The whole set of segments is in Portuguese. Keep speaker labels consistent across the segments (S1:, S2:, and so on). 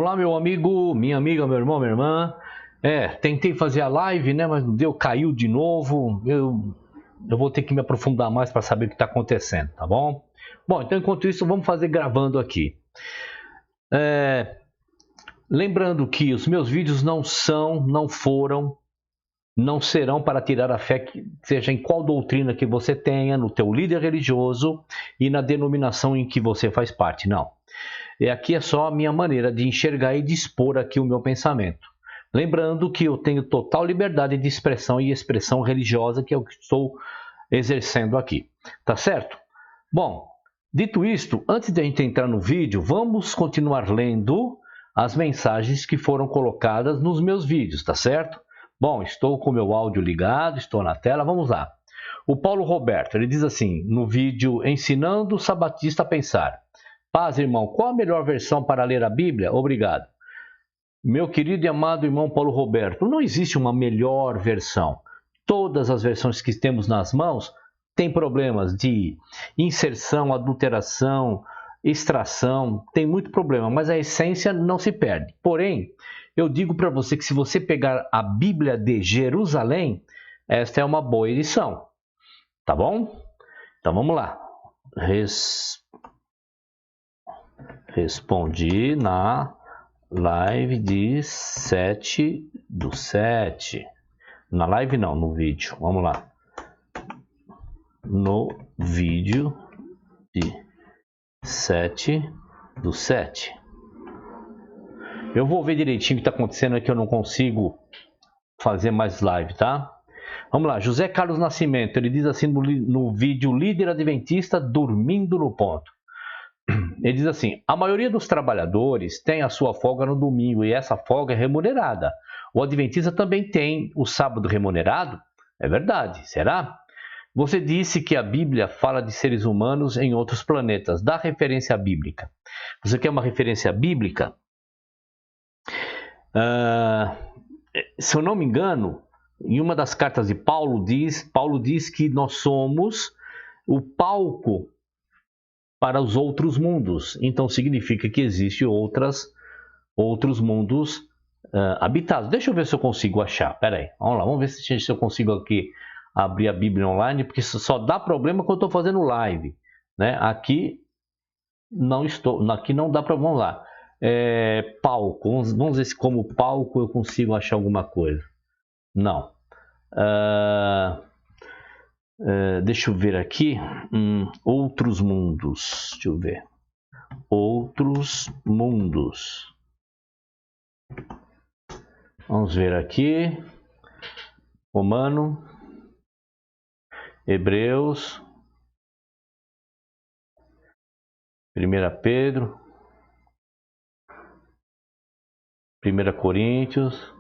S1: Olá, meu amigo, minha amiga, meu irmão, minha irmã. Tentei fazer a live, né, mas não deu, caiu de novo. Eu vou ter que me aprofundar mais para saber o que está acontecendo, tá bom? Bom, então enquanto isso, vamos fazer gravando aqui. Lembrando que os meus vídeos não serão para tirar a fé, seja em qual doutrina que você tenha, no teu líder religioso e na denominação em que você faz parte, não. Aqui é só a minha maneira de enxergar e de expor aqui o meu pensamento. Lembrando que eu tenho total liberdade de expressão e expressão religiosa, que é o que estou exercendo aqui. Tá certo? Bom, dito isto, antes de a gente entrar no vídeo, vamos continuar lendo as mensagens que foram colocadas nos meus vídeos, tá certo? Bom, estou com o meu áudio ligado, estou na tela, vamos lá. O Paulo Roberto, ele diz assim, no vídeo Ensinando o Sabatista a Pensar. Paz, irmão, qual a melhor versão para ler a Bíblia? Obrigado. Meu querido e amado irmão Paulo Roberto, não existe uma melhor versão. Todas as versões que temos nas mãos têm problemas de inserção, adulteração, extração, tem muito problema, mas a essência não se perde. Porém, eu digo para você que se você pegar a Bíblia de Jerusalém, esta é uma boa edição. Tá bom? Então vamos lá. Respondi na live de 7/7. Na live não, no vídeo. Vamos lá. No vídeo de 7/7. Eu vou ver direitinho o que está acontecendo aqui, eu não consigo fazer mais live, tá? Vamos lá, José Carlos Nascimento, ele diz assim no vídeo Líder Adventista dormindo no ponto. Ele diz assim, a maioria dos trabalhadores tem a sua folga no domingo e essa folga é remunerada. O Adventista também tem o sábado remunerado? É verdade, será? Você disse que a Bíblia fala de seres humanos em outros planetas. Dá referência bíblica. Você quer uma referência bíblica? Se eu não me engano, em uma das cartas de Paulo diz que nós somos o palco para os outros mundos. Então significa que existem outros mundos habitados. Deixa eu ver se eu consigo achar. Pera aí, vamos lá, vamos ver se eu consigo aqui abrir a Bíblia online, porque só dá problema quando eu estou fazendo live, né? Aqui não dá problema. Vamos lá. Palco, vamos ver se como palco eu consigo achar alguma coisa. Não. Deixa eu ver aqui. Outros mundos. Deixa eu ver. Outros mundos. Vamos ver aqui. Romano. Hebreus. 1 Pedro. 1 Coríntios.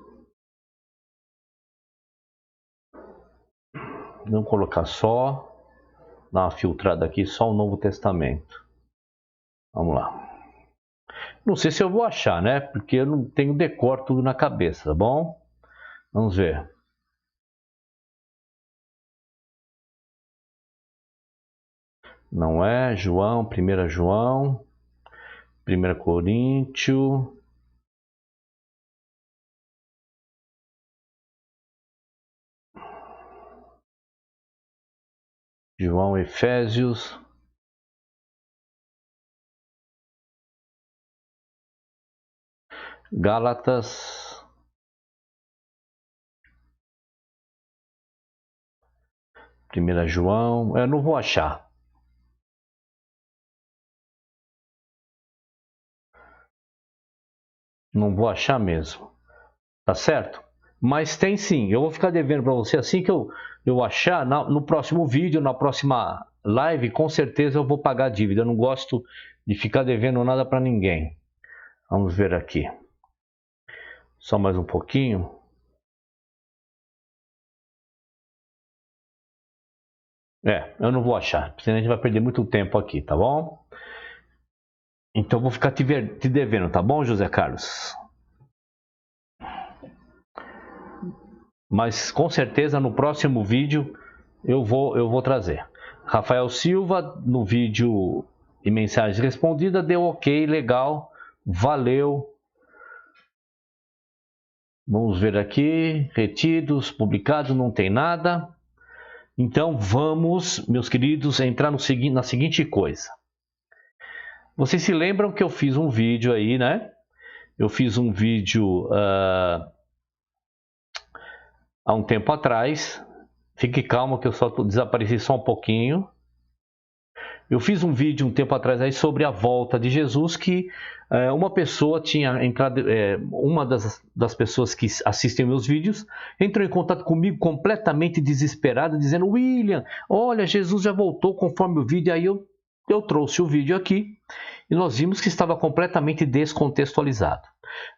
S1: Vamos colocar só, dar uma filtrada aqui, só o Novo Testamento. Vamos lá. Não sei se eu vou achar, né? Porque eu não tenho decor tudo na cabeça, tá bom? Vamos ver. Não é João, 1 João, 1 Coríntios. João, Efésios. Gálatas. Primeira João. Eu não vou achar. Não vou achar mesmo. Tá certo? Mas tem sim. Eu vou ficar devendo para você assim que eu achar. No próximo vídeo, na próxima live, com certeza eu vou pagar a dívida. Eu não gosto de ficar devendo nada para ninguém. Vamos ver aqui. Só mais um pouquinho. Eu não vou achar, senão a gente vai perder muito tempo aqui, tá bom? Então eu vou ficar te devendo, tá bom, José Carlos? Mas com certeza no próximo vídeo eu vou trazer. Rafael Silva, no vídeo e mensagem respondida, deu ok, legal, valeu. Vamos ver aqui, retidos, publicados, não tem nada. Então vamos, meus queridos, entrar na seguinte coisa. Vocês se lembram que eu fiz um vídeo aí, né? Eu fiz um vídeo há um tempo atrás. Fique calmo que eu só desapareci só um pouquinho. Eu fiz um vídeo um tempo atrás aí sobre a volta de Jesus, que uma pessoa tinha entrado, uma das pessoas que assistem meus vídeos, entrou em contato comigo completamente desesperada, dizendo: William, olha, Jesus já voltou conforme o vídeo. Aí eu trouxe o vídeo aqui e nós vimos que estava completamente descontextualizado.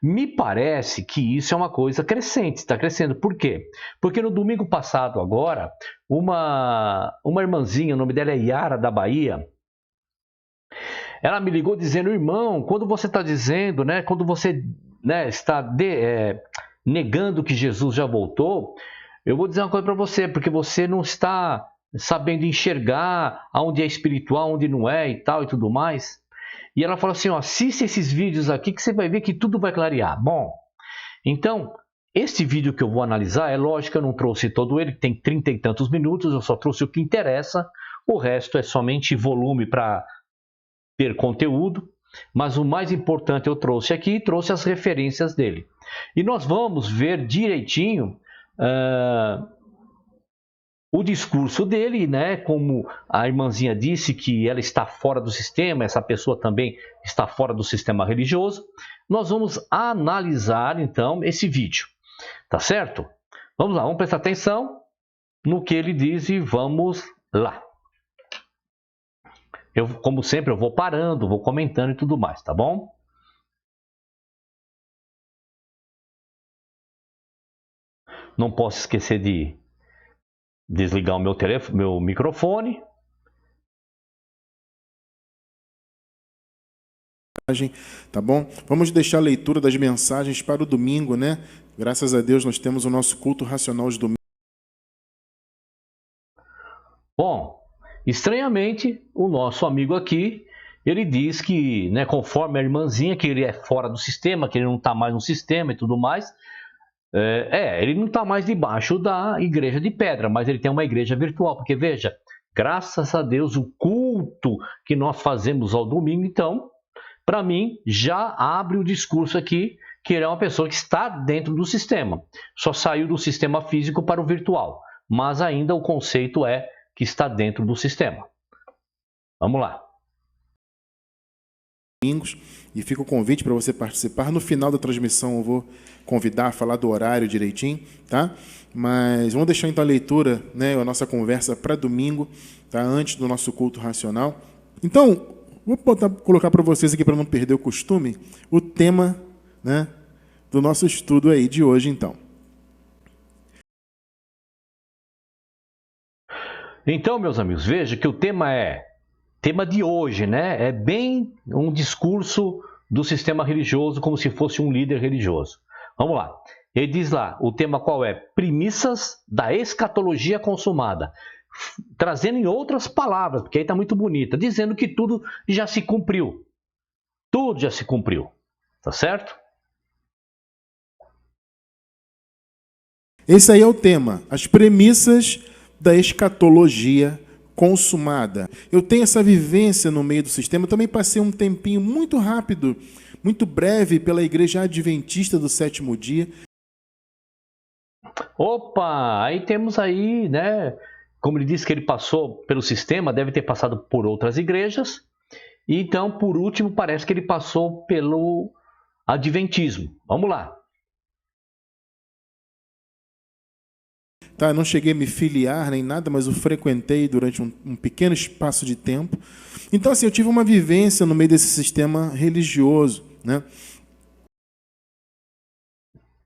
S1: Me parece que isso é uma coisa crescente, está crescendo. Por quê? Porque no domingo passado agora, uma irmãzinha, o nome dela é Yara, da Bahia, ela me ligou dizendo: irmão, quando você está dizendo, né, quando você está negando que Jesus já voltou, eu vou dizer uma coisa para você, porque você não está sabendo enxergar aonde é espiritual, onde não é e tal e tudo mais. E ela falou assim: ó, assiste esses vídeos aqui que você vai ver que tudo vai clarear. Bom, então, este vídeo que eu vou analisar, é lógico que eu não trouxe todo ele, que tem 30 e tantos minutos, eu só trouxe o que interessa, o resto é somente volume para ter conteúdo, mas o mais importante eu trouxe aqui, trouxe as referências dele. E nós vamos ver direitinho o discurso dele, né? Como a irmãzinha disse que ela está fora do sistema, essa pessoa também está fora do sistema religioso. Nós vamos analisar então esse vídeo, tá certo? Vamos lá, vamos prestar atenção no que ele diz e vamos lá. Eu, como sempre, eu vou parando, vou comentando e tudo mais, tá bom? Não posso esquecer de desligar o meu microfone.
S2: Tá bom? Vamos deixar a leitura das mensagens para o domingo, né? Graças a Deus nós temos o nosso culto racional de domingo.
S1: Bom, estranhamente, o nosso amigo aqui, ele diz que, né, conforme a irmãzinha, que ele é fora do sistema, que ele não está mais no sistema e tudo mais. Ele não está mais debaixo da igreja de pedra, mas ele tem uma igreja virtual, porque veja, graças a Deus, o culto que nós fazemos ao domingo, então, para mim, já abre o discurso aqui, que ele é uma pessoa que está dentro do sistema, só saiu do sistema físico para o virtual, mas ainda o conceito é que está dentro do sistema. Vamos lá.
S2: E fica o convite para você participar. No final da transmissão eu vou convidar a falar do horário direitinho, tá? Mas vamos deixar então a leitura, né, a nossa conversa para domingo, tá? Antes do nosso culto racional. Então, vou colocar para vocês aqui, para não perder o costume, o tema, né, do nosso estudo aí de hoje, então.
S1: Então, meus amigos, veja que o tema de hoje, né? É bem um discurso do sistema religioso, como se fosse um líder religioso. Vamos lá. Ele diz lá, o tema qual é? Premissas da escatologia consumada. Trazendo em outras palavras, porque aí está muito bonita, dizendo que tudo já se cumpriu. Tudo já se cumpriu. Tá certo?
S2: Esse aí é o tema, as premissas da escatologia consumada. Eu tenho essa vivência no meio do sistema. Eu também passei um tempinho muito rápido, muito breve, pela Igreja Adventista do Sétimo Dia.
S1: Opa, aí temos aí, né? Como ele disse que ele passou pelo sistema, deve ter passado por outras igrejas. E então, por último, parece que ele passou pelo Adventismo. Vamos lá.
S2: Tá, não cheguei a me filiar nem nada, mas eu frequentei durante um pequeno espaço de tempo. Então, assim, eu tive uma vivência no meio desse sistema religioso, né?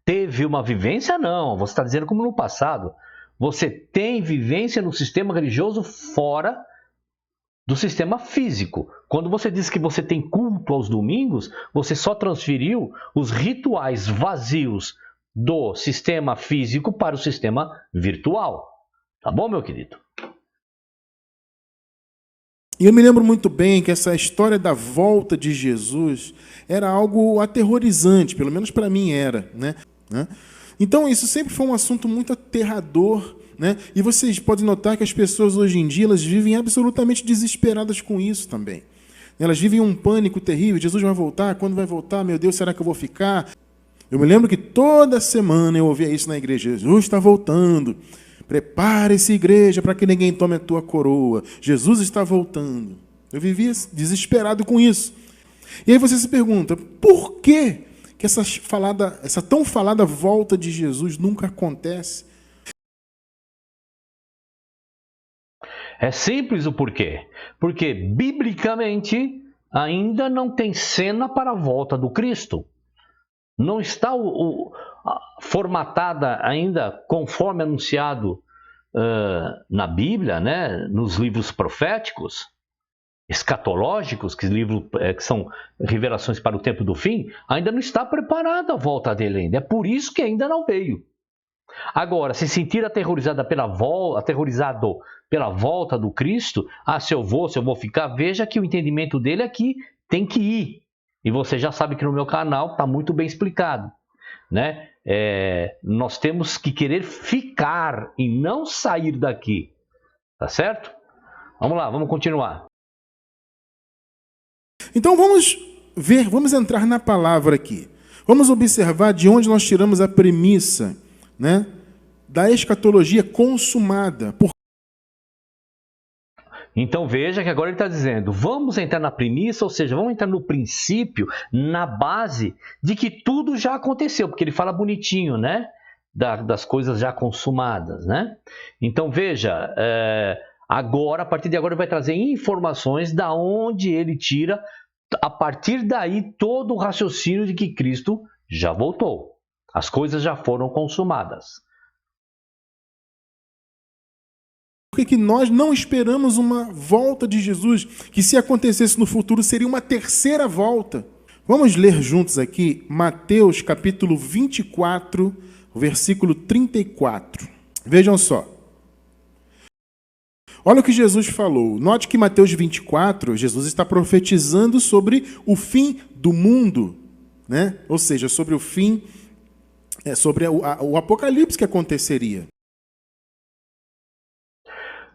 S1: Teve uma vivência? Não, você está dizendo como no passado. Você tem vivência no sistema religioso fora do sistema físico. Quando você diz que você tem culto aos domingos, você só transferiu os rituais vazios do sistema físico para o sistema virtual. Tá bom, meu querido?
S2: E eu me lembro muito bem que essa história da volta de Jesus era algo aterrorizante, pelo menos para mim era, né? né? Então, isso sempre foi um assunto muito aterrador, né? E vocês podem notar que as pessoas hoje em dia elas vivem absolutamente desesperadas com isso também. Elas vivem um pânico terrível. Jesus vai voltar? Quando vai voltar? Meu Deus, será que eu vou ficar? Eu me lembro que toda semana eu ouvia isso na igreja. Jesus está voltando. Prepare-se, igreja, para que ninguém tome a tua coroa. Jesus está voltando. Eu vivia desesperado com isso. E aí você se pergunta, por que essa tão falada volta de Jesus nunca acontece?
S1: É simples o porquê. Porque, biblicamente, ainda não tem cena para a volta do Cristo. Não está formatada ainda conforme anunciado na Bíblia, né, nos livros proféticos, escatológicos, que são revelações para o tempo do fim, ainda não está preparada a volta dele ainda. É por isso que ainda não veio. Agora, se sentir aterrorizado pela volta do Cristo, se eu vou ficar, veja que o entendimento dele é que tem que ir. E você já sabe que no meu canal está muito bem explicado, né? Nós temos que querer ficar e não sair daqui, tá certo? Vamos lá, vamos continuar.
S2: Então vamos entrar na palavra aqui. Vamos observar de onde nós tiramos a premissa, né, da escatologia consumada.
S1: Então veja que agora ele está dizendo, vamos entrar na premissa, ou seja, vamos entrar no princípio, na base de que tudo já aconteceu, porque ele fala bonitinho, né? Das coisas já consumadas, né? Então veja, agora, a partir de agora ele vai trazer informações da onde ele tira, a partir daí, todo o raciocínio de que Cristo já voltou. As coisas já foram consumadas.
S2: Por que nós não esperamos uma volta de Jesus, que se acontecesse no futuro seria uma terceira volta? Vamos ler juntos aqui Mateus capítulo 24, versículo 34. Vejam só. Olha o que Jesus falou. Note que Mateus 24, Jesus está profetizando sobre o fim do mundo, né? Ou seja, sobre o fim, sobre o apocalipse que aconteceria.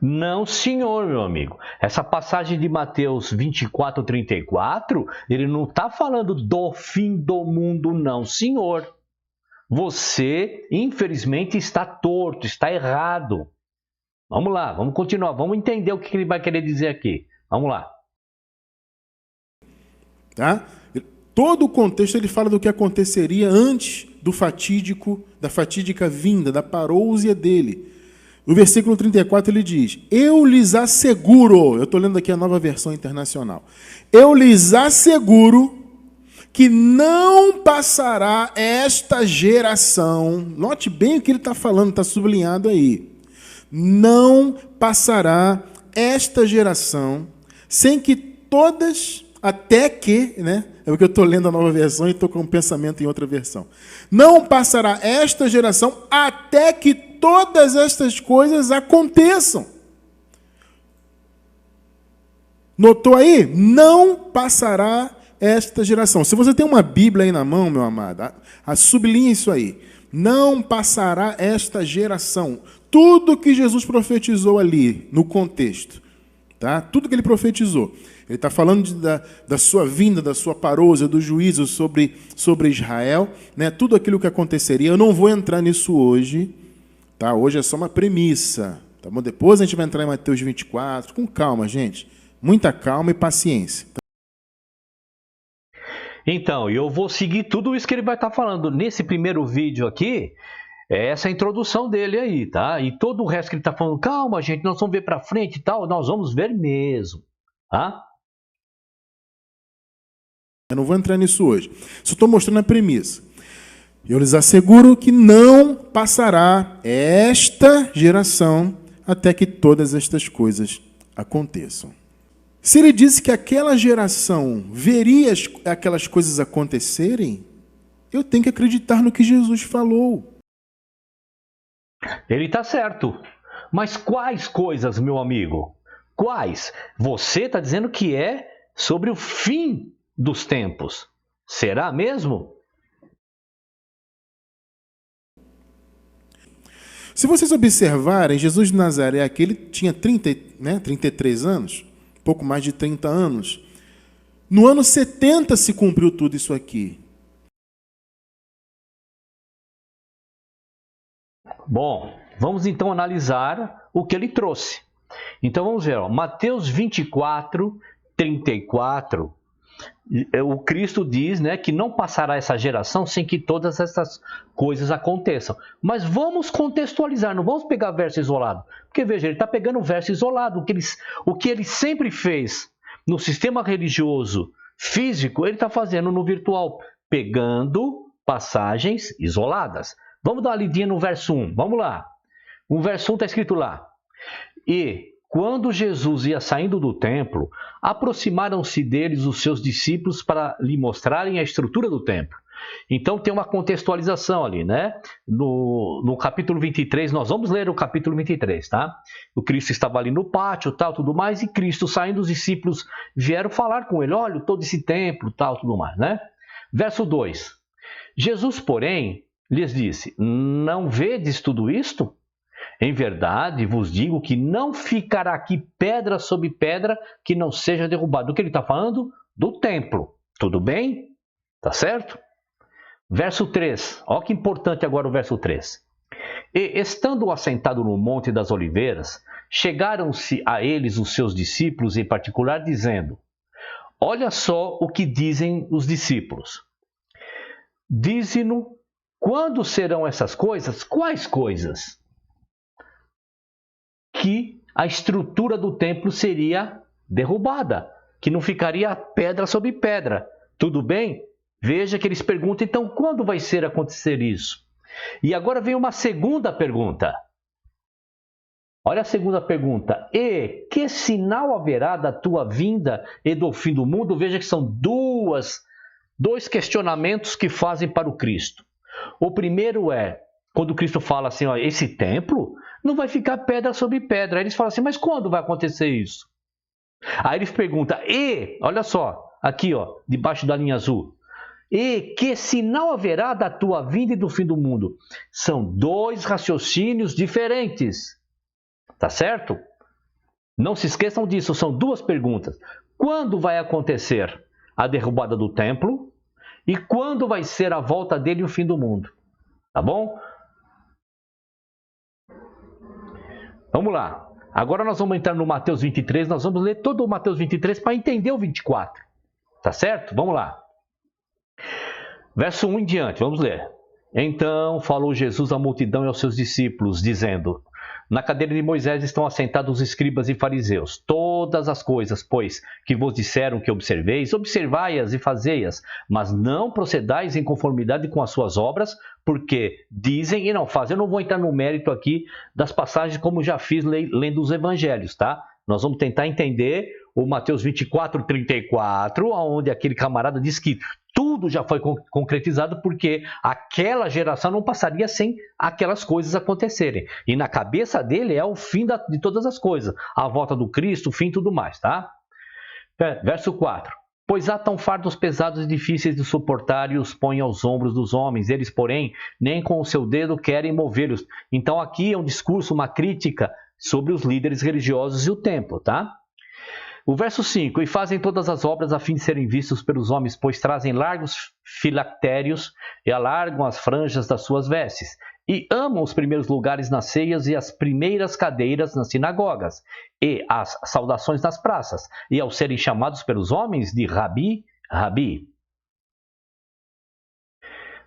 S1: Não, senhor, meu amigo. Essa passagem de Mateus 24, 34, ele não está falando do fim do mundo, não, senhor. Você, infelizmente, está torto, está errado. Vamos lá, vamos continuar, vamos entender o que ele vai querer dizer aqui. Vamos lá.
S2: Tá? Todo o contexto ele fala do que aconteceria antes da fatídica vinda, da parousia dele. No versículo 34 ele diz, eu lhes asseguro, eu estou lendo aqui a Nova Versão Internacional, eu lhes asseguro que não passará esta geração, note bem o que ele está falando, está sublinhado aí, não passará esta geração sem que todas, até que, né? É porque eu estou lendo a Nova Versão e estou com um pensamento em outra versão. Não passará esta geração até que todas estas coisas aconteçam. Notou aí? Não passará esta geração. Se você tem uma Bíblia aí na mão, meu amado, sublinhe isso aí. Não passará esta geração. Tudo que Jesus profetizou ali, no contexto, tá? Tudo que ele profetizou. Ele está falando da sua vinda, da sua parousia, do juízo sobre Israel, né? Tudo aquilo que aconteceria. Eu não vou entrar nisso hoje, tá? Hoje é só uma premissa, tá bom? Depois a gente vai entrar em Mateus 24, com calma, gente. Muita calma e paciência.
S1: Então, eu vou seguir tudo isso que ele vai estar falando. Nesse primeiro vídeo aqui, é essa a introdução dele aí, tá? E todo o resto que ele está falando, calma, gente, nós vamos ver para frente e tal, nós vamos ver mesmo, tá?
S2: Eu não vou entrar nisso hoje. Só estou mostrando a premissa. Eu lhes asseguro que não passará esta geração até que todas estas coisas aconteçam. Se ele disse que aquela geração veria aquelas coisas acontecerem, eu tenho que acreditar no que Jesus falou.
S1: Ele está certo. Mas quais coisas, meu amigo? Quais? Você está dizendo que é sobre o fim dos tempos. Será mesmo?
S2: Se vocês observarem, Jesus de Nazaré aqui, ele tinha 33 anos, pouco mais de 30 anos. No ano 70 se cumpriu tudo isso aqui.
S1: Bom, vamos então analisar o que ele trouxe. Então vamos ver, Mateus 24, 34, o Cristo diz, que não passará essa geração sem que todas essas coisas aconteçam. Mas vamos contextualizar, não vamos pegar verso isolado. Porque veja, ele está pegando um verso isolado, o que ele sempre fez no sistema religioso físico, ele está fazendo no virtual, pegando passagens isoladas. Vamos dar uma lidinha no verso 1, vamos lá. O verso 1 está escrito lá. E quando Jesus ia saindo do templo, aproximaram-se deles os seus discípulos para lhe mostrarem a estrutura do templo. Então tem uma contextualização ali, No capítulo 23, nós vamos ler o capítulo 23, tá? O Cristo estava ali no pátio, tal, tudo mais, e Cristo saindo, os discípulos vieram falar com ele, olha, todo esse templo, tal, tudo mais, Verso 2. Jesus, porém, lhes disse, não vedes tudo isto? Em verdade, vos digo que não ficará aqui pedra sobre pedra que não seja derrubada. Do que ele está falando? Do templo. Tudo bem? Tá certo? Verso 3. Olha que importante agora o verso 3. E, estando assentado no Monte das Oliveiras, chegaram-se a eles os seus discípulos em particular, dizendo, olha só o que dizem os discípulos. Dize-nos, quando serão essas coisas? Quais coisas? Que a estrutura do templo seria derrubada, que não ficaria pedra sobre pedra. Tudo bem? Veja que eles perguntam, então, quando vai acontecer isso? E agora vem uma segunda pergunta. Olha a segunda pergunta. E que sinal haverá da tua vinda e do fim do mundo? Veja que são dois questionamentos que fazem para o Cristo. O primeiro é, quando Cristo fala assim, esse templo não vai ficar pedra sobre pedra. Aí eles falam assim, mas quando vai acontecer isso? Aí eles perguntam, olha só, aqui debaixo da linha azul. E que sinal haverá da tua vinda e do fim do mundo? São dois raciocínios diferentes. Tá certo? Não se esqueçam disso, são duas perguntas. Quando vai acontecer a derrubada do templo? E quando vai ser a volta dele e o fim do mundo? Tá bom? Vamos lá. Agora nós vamos entrar no Mateus 23, nós vamos ler todo o Mateus 23 para entender o 24. Tá certo? Vamos lá. Verso 1 em diante, vamos ler. Então falou Jesus à multidão e aos seus discípulos, dizendo, na cadeira de Moisés estão assentados os escribas e fariseus. Todas as coisas, pois, que vos disseram que observeis, observai-as e fazei-as, mas não procedais em conformidade com as suas obras, porque dizem e não fazem. Eu não vou entrar no mérito aqui das passagens como já fiz lendo os evangelhos, tá? Nós vamos tentar entender o Mateus 24, 34, onde aquele camarada diz que tudo já foi concretizado porque aquela geração não passaria sem aquelas coisas acontecerem. E na cabeça dele é o fim de todas as coisas. A volta do Cristo, o fim e tudo mais, tá? Verso 4. Pois há tão fardos pesados e difíceis de suportar e os põe aos ombros dos homens. Eles, porém, nem com o seu dedo querem movê-los. Então aqui é um discurso, uma crítica sobre os líderes religiosos e o templo, tá? O verso 5, e fazem todas as obras a fim de serem vistos pelos homens, pois trazem largos filactérios e alargam as franjas das suas vestes, e amam os primeiros lugares nas ceias e as primeiras cadeiras nas sinagogas, e as saudações nas praças, e ao serem chamados pelos homens de Rabi, Rabi.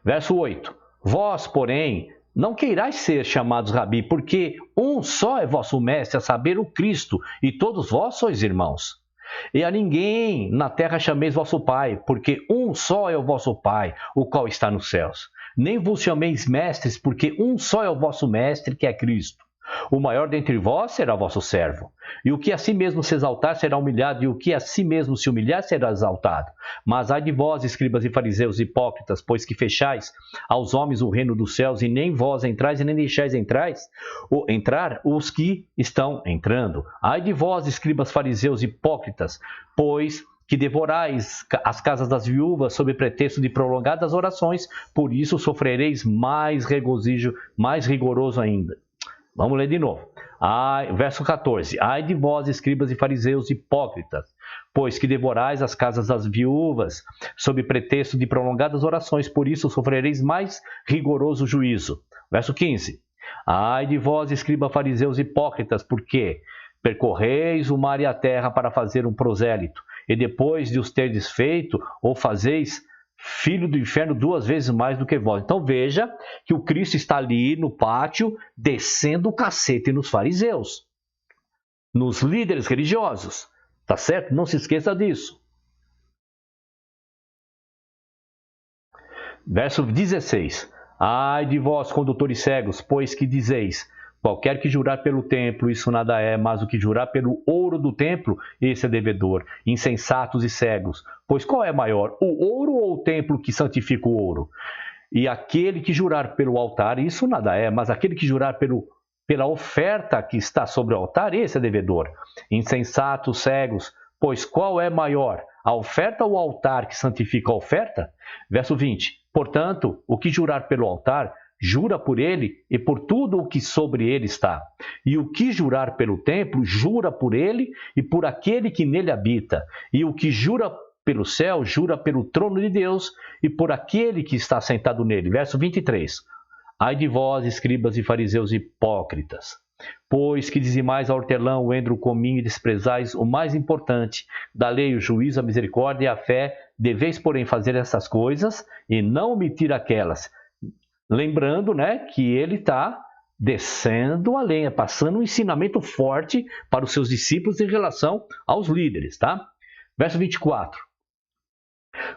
S1: Verso 8, vós, porém, não queirais ser chamados Rabi, porque um só é vosso mestre, a saber, o Cristo, e todos vós sois irmãos. E a ninguém na terra chameis vosso Pai, porque um só é o vosso Pai, o qual está nos céus. Nem vos chameis mestres, porque um só é o vosso mestre, que é Cristo. O maior dentre vós será vosso servo. E o que a si mesmo se exaltar será humilhado, e o que a si mesmo se humilhar será exaltado. Mas ai de vós, escribas e fariseus hipócritas, pois que fechais aos homens o reino dos céus, e nem vós entrais, e nem deixais entrar os que estão entrando. Ai de vós, escribas fariseus hipócritas, pois que devorais as casas das viúvas sob pretexto de prolongadas orações, por isso sofrereis mais regozijo, mais rigoroso ainda. Vamos ler de novo. Verso 14. Ai de vós, escribas e fariseus hipócritas, pois que devorais as casas das viúvas, sob pretexto de prolongadas orações, por isso sofrereis mais rigoroso juízo. Verso 15. Ai de vós, escribas e fariseus hipócritas, porque percorreis o mar e a terra para fazer um prosélito, e depois de os terdes feito, ou fazeis filho do inferno 2 vezes mais do que vós. Então veja que o Cristo está ali no pátio, descendo o cacete nos fariseus, nos líderes religiosos. Tá certo? Não se esqueça disso. Verso 16. Ai de vós, condutores cegos, pois que dizeis: qualquer que jurar pelo templo, isso nada é, mas o que jurar pelo ouro do templo, esse é devedor. Insensatos e cegos, pois qual é maior, o ouro ou o templo que santifica o ouro? E aquele que jurar pelo altar, isso nada é, mas aquele que jurar pela oferta que está sobre o altar, esse é devedor. Insensatos, cegos, pois qual é maior, a oferta ou o altar que santifica a oferta? Verso 20. Portanto, o que jurar pelo altar, jura por ele e por tudo o que sobre ele está. E o que jurar pelo templo, jura por ele e por aquele que nele habita. E o que jura pelo céu, jura pelo trono de Deus e por aquele que está sentado nele. Verso 23. Ai de vós, escribas e fariseus hipócritas, pois que dizimais a hortelã, o endro, o cominho e desprezais o mais importante da lei, o juízo, a misericórdia e a fé. Deveis, porém, fazer essas coisas e não omitir aquelas. Lembrando, que ele está descendo a lenha, passando um ensinamento forte para os seus discípulos em relação aos líderes, tá? Verso 24.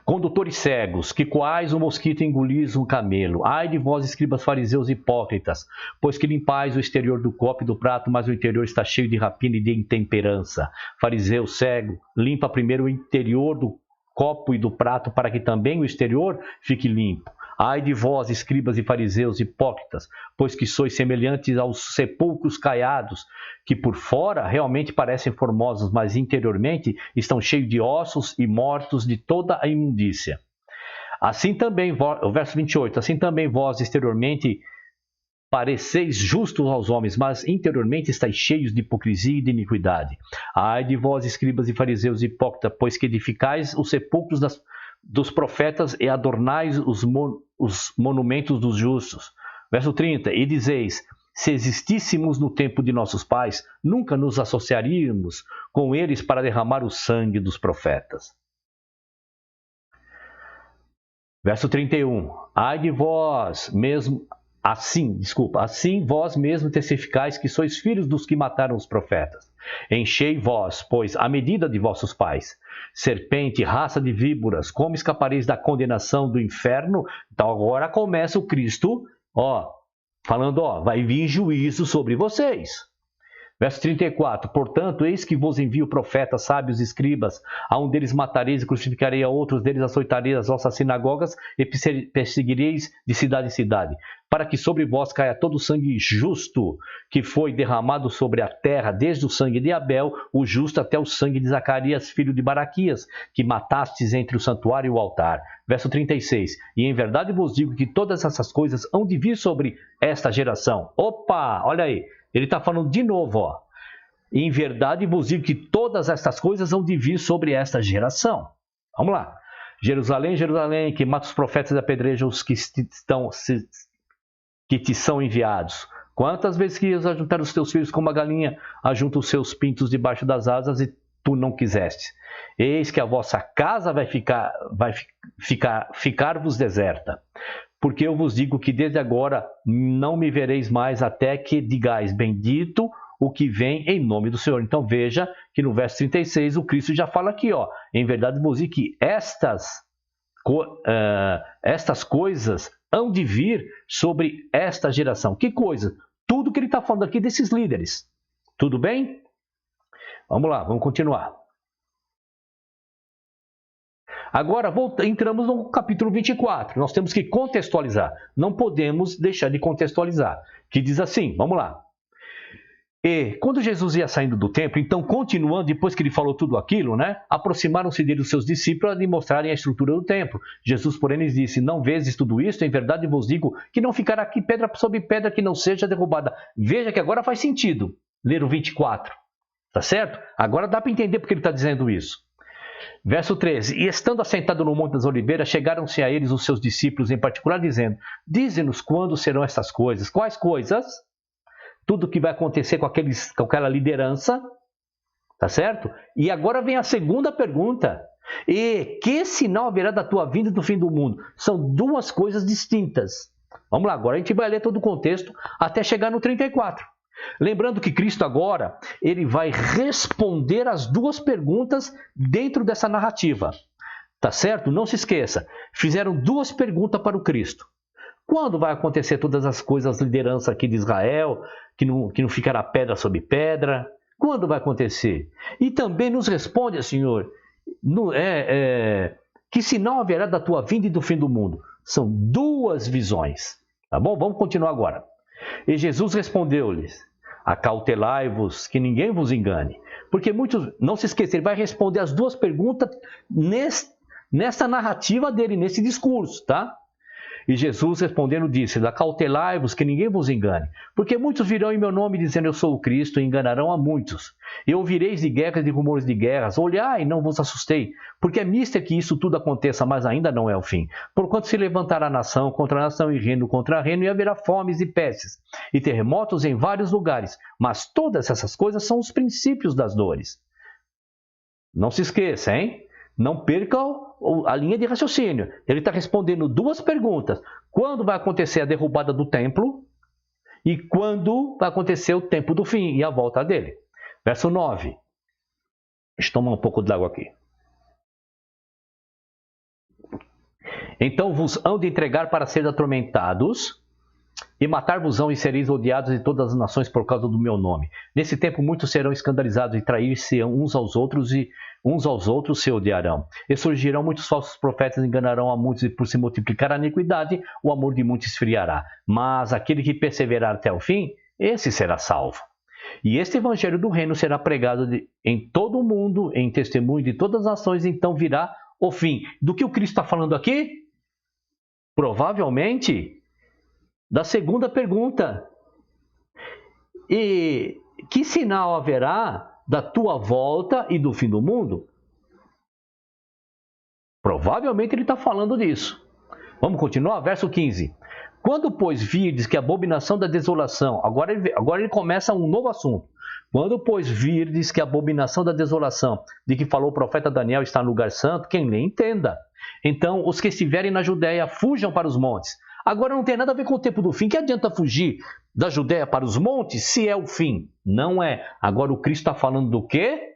S1: Condutores cegos, que coais o mosquito engolis um camelo. Ai de vós, escribas, fariseus hipócritas, pois que limpais o exterior do copo e do prato, mas o interior está cheio de rapina e de intemperança. Fariseu cego, limpa primeiro o interior do copo e do prato, para que também o exterior fique limpo. Ai de vós, escribas e fariseus hipócritas, pois que sois semelhantes aos sepulcros caiados, que por fora realmente parecem formosos, mas interiormente estão cheios de ossos e mortos de toda a imundícia. Assim também, o verso 28, assim também vós exteriormente pareceis justos aos homens, mas interiormente estáis cheios de hipocrisia e de iniquidade. Ai de vós, escribas e fariseus hipócritas, pois que edificais os sepulcros dos profetas e adornais os monumentos dos justos. Verso 30, e dizeis: se existíssemos no tempo de nossos pais, nunca nos associaríamos com eles para derramar o sangue dos profetas. Verso 31, ai de vós mesmo, assim vós mesmo testificais que sois filhos dos que mataram os profetas. Enchei vós, pois, a medida de vossos pais. Serpente, raça de víboras, como escapareis da condenação do inferno? Então agora começa o Cristo, falando, vai vir juízo sobre vocês. Verso 34, portanto, eis que vos envio profetas, sábios, escribas, a um deles matareis e crucificarei, a outros deles açoitareis as vossas sinagogas e perseguireis de cidade em cidade, para que sobre vós caia todo o sangue justo que foi derramado sobre a terra, desde o sangue de Abel, o justo, até o sangue de Zacarias, filho de Baraquias, que matastes entre o santuário e o altar. Verso 36, e em verdade vos digo que todas essas coisas hão de vir sobre esta geração. Opa, olha aí. Ele está falando de novo, em verdade vos digo que todas estas coisas hão de vir sobre esta geração. Vamos lá. Jerusalém, Jerusalém, que mata os profetas e apedreja os que te são enviados. Quantas vezes querias ajuntar os teus filhos como a galinha ajunta os seus pintos debaixo das asas e tu não quiseste? Eis que a vossa casa vai ficar-vos deserta. Porque eu vos digo que desde agora não me vereis mais até que digais, bendito o que vem em nome do Senhor. Então veja que no verso 36 o Cristo já fala aqui, em verdade vos digo que estas coisas hão de vir sobre esta geração. Que coisa? Tudo que ele está falando aqui desses líderes. Tudo bem? Vamos lá, vamos continuar. Agora, entramos no capítulo 24. Nós temos que contextualizar. Não podemos deixar de contextualizar. Que diz assim, vamos lá. E quando Jesus ia saindo do templo, então continuando, depois que ele falou tudo aquilo, né, aproximaram-se dele os seus discípulos a lhe mostrarem a estrutura do templo. Jesus, porém, lhes disse: não vezes tudo isto? Em verdade vos digo que não ficará aqui pedra sobre pedra que não seja derrubada. Veja que agora faz sentido ler o 24, tá certo? Agora dá para entender porque ele está dizendo isso. Verso 13: e estando assentado no Monte das Oliveiras, chegaram-se a eles os seus discípulos em particular, dizendo: dize-nos quando serão estas coisas. Quais coisas? Tudo que vai acontecer com aquela liderança, tá certo? E agora vem a segunda pergunta: e que sinal haverá da tua vinda e do fim do mundo? São duas coisas distintas. Vamos lá, agora a gente vai ler todo o contexto até chegar no 34. Lembrando que Cristo agora, ele vai responder as duas perguntas dentro dessa narrativa, tá certo? Não se esqueça, fizeram duas perguntas para o Cristo. Quando vai acontecer todas as coisas, liderança aqui de Israel, que não ficará pedra sobre pedra? Quando vai acontecer? E também nos responde, Senhor, que sinal haverá da tua vinda e do fim do mundo? São duas visões, tá bom? Vamos continuar agora. E Jesus respondeu-lhes: acautelai-vos, que ninguém vos engane. Porque muitos, não se esqueçam, ele vai responder as duas perguntas nessa narrativa dele, nesse discurso, tá? E Jesus respondendo disse: acautelai-vos, que ninguém vos engane. Porque muitos virão em meu nome dizendo: eu sou o Cristo, e enganarão a muitos. E ouvireis de guerras e de rumores de guerras. Olhai, não vos assustei, porque é mister que isso tudo aconteça, mas ainda não é o fim. Porquanto se levantará nação contra nação e reino contra reino, e haverá fomes e pestes, e terremotos em vários lugares. Mas todas essas coisas são os princípios das dores. Não se esqueça, hein? Não perca a linha de raciocínio. Ele está respondendo duas perguntas: quando vai acontecer a derrubada do templo e quando vai acontecer o tempo do fim e a volta dele. Verso 9. Deixa eu tomar um pouco de água aqui. Então vos hão de entregar para ser atormentados, e matar-vos-ão e sereis odiados de todas as nações por causa do meu nome. Nesse tempo muitos serão escandalizados e trair-se uns aos outros, e uns aos outros se odiarão. E surgirão muitos falsos profetas, enganarão a muitos, e por se multiplicar a iniquidade, o amor de muitos esfriará. Mas aquele que perseverar até o fim, esse será salvo. E este evangelho do reino será pregado em todo o mundo, em testemunho de todas as nações, então virá o fim. Do que o Cristo está falando aqui? Provavelmente da segunda pergunta: e que sinal haverá da tua volta e do fim do mundo? Provavelmente ele está falando disso. Vamos continuar? Verso 15. Quando, pois, virdes que a abominação da desolação... Agora ele começa um novo assunto. Quando, pois, virdes que a abominação da desolação, de que falou o profeta Daniel, está no lugar santo, quem lê entenda. Então, os que estiverem na Judéia, fujam para os montes. Agora não tem nada a ver com o tempo do fim. Que adianta fugir da Judéia para os montes se é o fim? Não é. Agora o Cristo está falando do quê?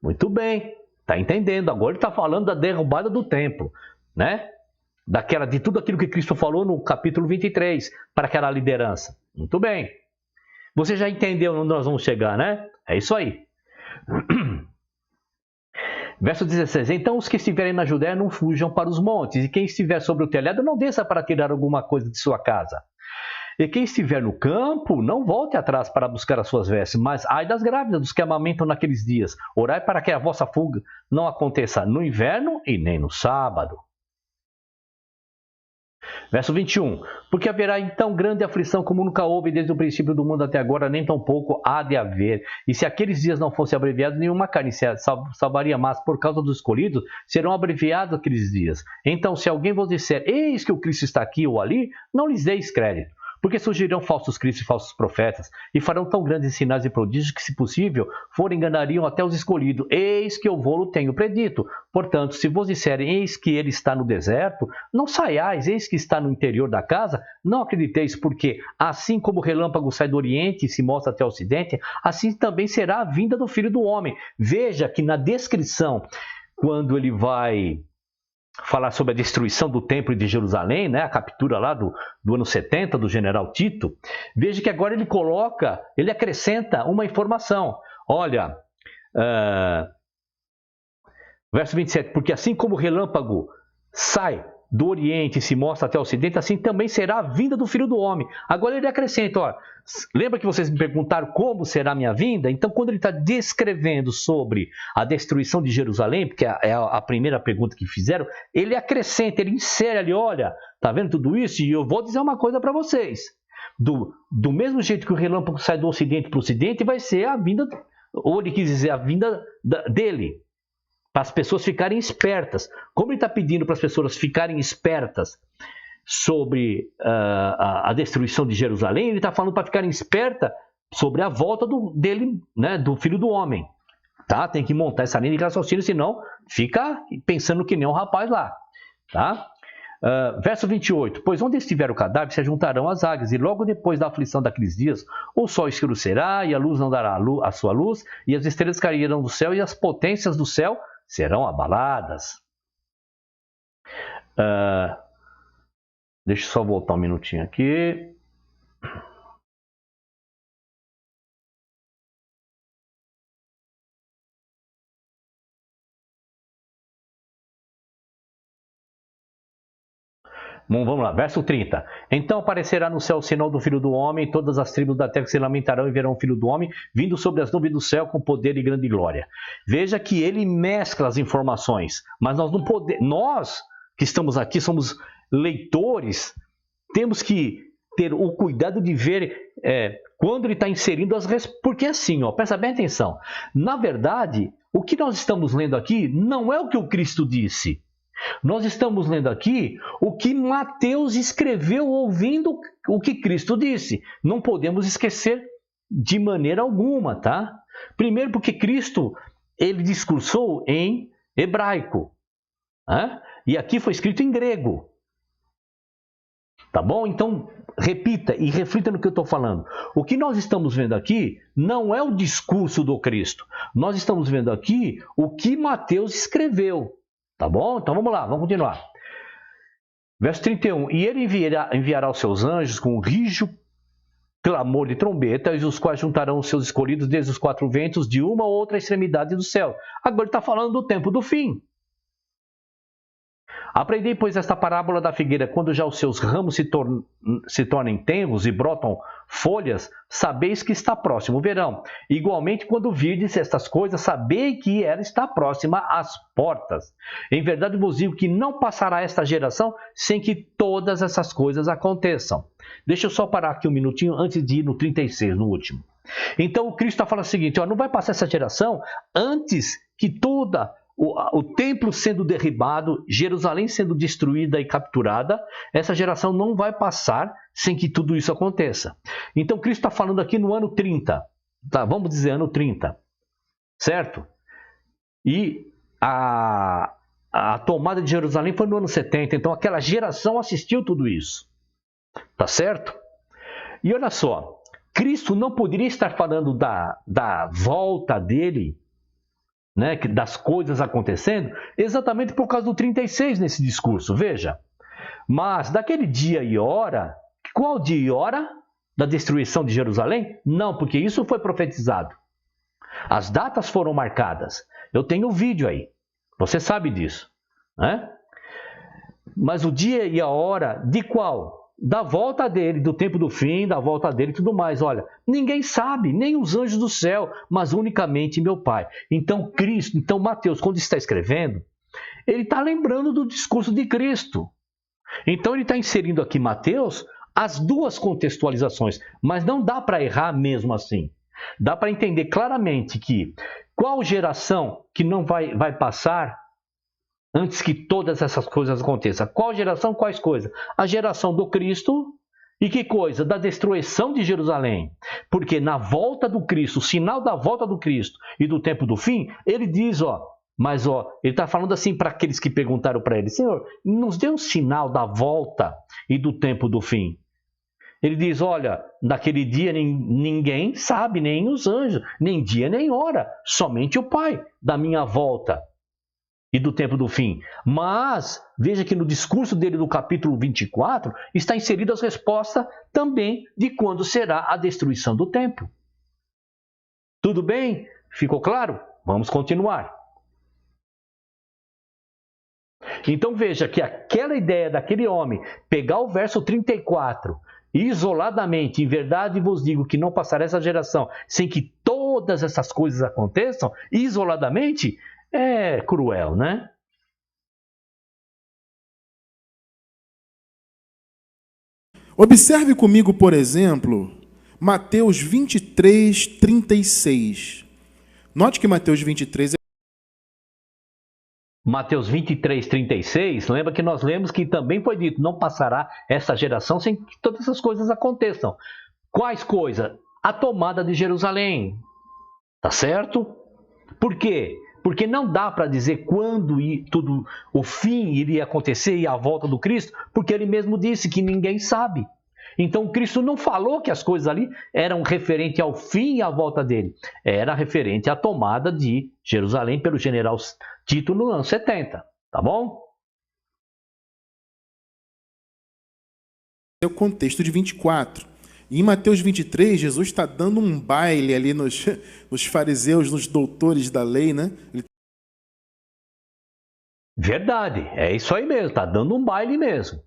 S1: Muito bem. Está entendendo. Agora ele está falando da derrubada do templo, né? De tudo aquilo que Cristo falou no capítulo 23 para aquela liderança. Muito bem. Você já entendeu onde nós vamos chegar, né? É isso aí. Verso 16. Então os que estiverem na Judéia não fujam para os montes, e quem estiver sobre o telhado não desça para tirar alguma coisa de sua casa. E quem estiver no campo, não volte atrás para buscar as suas vestes, mas ai das grávidas, dos que amamentam naqueles dias. Orai para que a vossa fuga não aconteça no inverno e nem no sábado. Verso 21. Porque haverá então grande aflição como nunca houve desde o princípio do mundo até agora, nem tampouco há de haver. E se aqueles dias não fossem abreviados, nenhuma carne se salvaria, mas por causa dos escolhidos serão abreviados aqueles dias. Então, se alguém vos disser: eis que o Cristo está aqui ou ali, não lhes deis crédito. Porque surgirão falsos cristos e falsos profetas, e farão tão grandes sinais e prodígios que, se possível, enganariam até os escolhidos. Eis que eu vou-lo tenho predito. Portanto, se vos disserem: eis que ele está no deserto, não saiais. Eis que está no interior da casa, não acrediteis, porque assim como o relâmpago sai do oriente e se mostra até o ocidente, assim também será a vinda do Filho do Homem. Veja que na descrição, quando ele vai falar sobre a destruição do templo de Jerusalém, né, a captura lá do ano 70 do general Tito, veja que agora ele acrescenta uma informação. Olha, verso 27, porque assim como o relâmpago sai do Oriente se mostra até o Ocidente, assim também será a vinda do Filho do Homem. Agora ele acrescenta, ó, lembra que vocês me perguntaram como será a minha vinda? Então, quando ele está descrevendo sobre a destruição de Jerusalém, porque é a primeira pergunta que fizeram, ele acrescenta, ele insere ali, olha, tá vendo tudo isso? E eu vou dizer uma coisa para vocês. Do mesmo jeito que o relâmpago sai do Ocidente para o Ocidente, vai ser a vinda, ou ele quis dizer, a vinda dele. Para as pessoas ficarem espertas. Como ele está pedindo para as pessoas ficarem espertas sobre a destruição de Jerusalém, ele está falando para ficarem espertas sobre a volta dele, né, do Filho do Homem. Tá? Tem que montar essa linha de raciocínio, senão fica pensando que nem um rapaz lá. Tá? Verso 28. Pois onde estiver o cadáver se ajuntarão as águias, e logo depois da aflição daqueles dias, o sol escurecerá, e a luz não dará a sua luz, e as estrelas cairão do céu, e as potências do céu serão abaladas. Deixa eu só voltar um minutinho aqui. Bom, vamos lá, verso 30. Então aparecerá no céu o sinal do Filho do Homem, e todas as tribos da terra se lamentarão e verão o Filho do Homem vindo sobre as nuvens do céu com poder e grande glória. Veja que ele mescla as informações, mas nós não podemos, nós que estamos aqui somos leitores, temos que ter o cuidado de ver quando ele está inserindo as respostas, porque assim, ó, presta bem atenção, na verdade, o que nós estamos lendo aqui não é o que o Cristo disse. Nós estamos lendo aqui o que Mateus escreveu ouvindo o que Cristo disse. Não podemos esquecer de maneira alguma, tá? Primeiro porque Cristo, ele discursou em hebraico, né? E aqui foi escrito em grego. Tá bom? Então, repita e reflita no que eu estou falando. O que nós estamos vendo aqui não é o discurso do Cristo. Nós estamos vendo aqui o que Mateus escreveu. Tá bom? Então vamos lá, vamos continuar. Verso 31. E ele enviará os seus anjos com um rijo clamor de trombetas, os quais juntarão os seus escolhidos desde os quatro ventos de uma ou outra extremidade do céu. Agora ele está falando do tempo do fim. Aprendei, pois, esta parábola da figueira. Quando já os seus ramos se tornem tenros e brotam folhas, sabeis que está próximo o verão. Igualmente, quando virdes estas coisas, sabei que ela está próxima às portas. Em verdade vos digo que não passará esta geração sem que todas essas coisas aconteçam. Deixa eu só parar aqui um minutinho antes de ir no 36, no último. Então, o Cristo está falando o seguinte, ó, não vai passar essa geração antes que toda o templo sendo derribado, Jerusalém sendo destruída e capturada, essa geração não vai passar sem que tudo isso aconteça. Então Cristo está falando aqui no ano 30, tá? Vamos dizer ano 30, certo? E a tomada de Jerusalém foi no ano 70, então aquela geração assistiu tudo isso, tá certo? E olha só, Cristo não poderia estar falando da volta dele, né, das coisas acontecendo, exatamente por causa do 36 nesse discurso, veja. Mas daquele dia e hora, qual dia e hora da destruição de Jerusalém? Não, porque isso foi profetizado. As datas foram marcadas. Eu tenho o vídeo aí, você sabe disso, né? Mas o dia e a hora de qual? Da volta dele, do tempo do fim, da volta dele e tudo mais. Olha, ninguém sabe, nem os anjos do céu, mas unicamente meu Pai. Então Cristo, então Mateus, quando está escrevendo, ele está lembrando do discurso de Cristo. Então ele está inserindo aqui Mateus as duas contextualizações, mas não dá para errar mesmo assim. Dá para entender claramente que qual geração que não vai passar antes que todas essas coisas aconteçam. Qual geração, quais coisas? A geração do Cristo e que coisa? Da destruição de Jerusalém. Porque na volta do Cristo, o sinal da volta do Cristo e do tempo do fim, ele diz, ele está falando assim para aqueles que perguntaram para ele, Senhor, nos dê um sinal da volta e do tempo do fim. Ele diz, olha, naquele dia ninguém sabe, nem os anjos, nem dia nem hora, somente o Pai da minha volta e do tempo do fim. Mas, veja que no discurso dele do capítulo 24, está inserida as respostas também de quando será a destruição do templo. Tudo bem? Ficou claro? Vamos continuar. Então veja que aquela ideia daquele homem pegar o verso 34 isoladamente, em verdade vos digo que não passará essa geração sem que todas essas coisas aconteçam, isoladamente, é cruel, né?
S2: Observe comigo, por exemplo, Mateus 23, 36. Note que Mateus 23 é
S1: Mateus 23, 36, lembra que nós lemos que também foi dito, não passará essa geração sem que todas essas coisas aconteçam. Quais coisas? A tomada de Jerusalém, tá certo? Por quê? Porque não dá para dizer quando tudo, o fim iria acontecer e a volta do Cristo, porque ele mesmo disse que ninguém sabe. Então Cristo não falou que as coisas ali eram referente ao fim e à volta dele. Era referente à tomada de Jerusalém pelo general Tito no ano 70, tá bom?
S2: o contexto de 24. E em Mateus 23, Jesus está dando um baile ali nos fariseus, nos doutores da lei, né?
S1: Verdade, é isso aí mesmo, está dando um baile mesmo.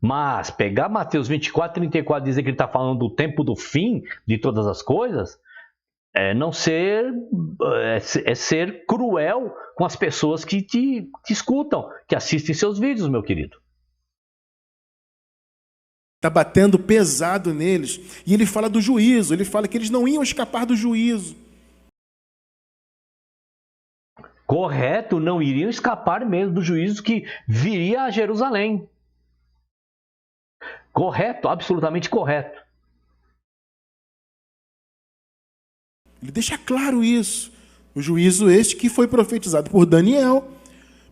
S1: Mas pegar Mateus 24, 34 e dizer que ele está falando do tempo do fim de todas as coisas, é ser cruel com as pessoas que te escutam, que assistem seus vídeos, meu querido.
S2: Está batendo pesado neles. E ele fala do juízo, ele fala que eles não iam escapar do juízo.
S1: Correto, não iriam escapar mesmo do juízo que viria a Jerusalém. Correto, absolutamente correto.
S2: Ele deixa claro isso. O juízo este que foi profetizado por Daniel.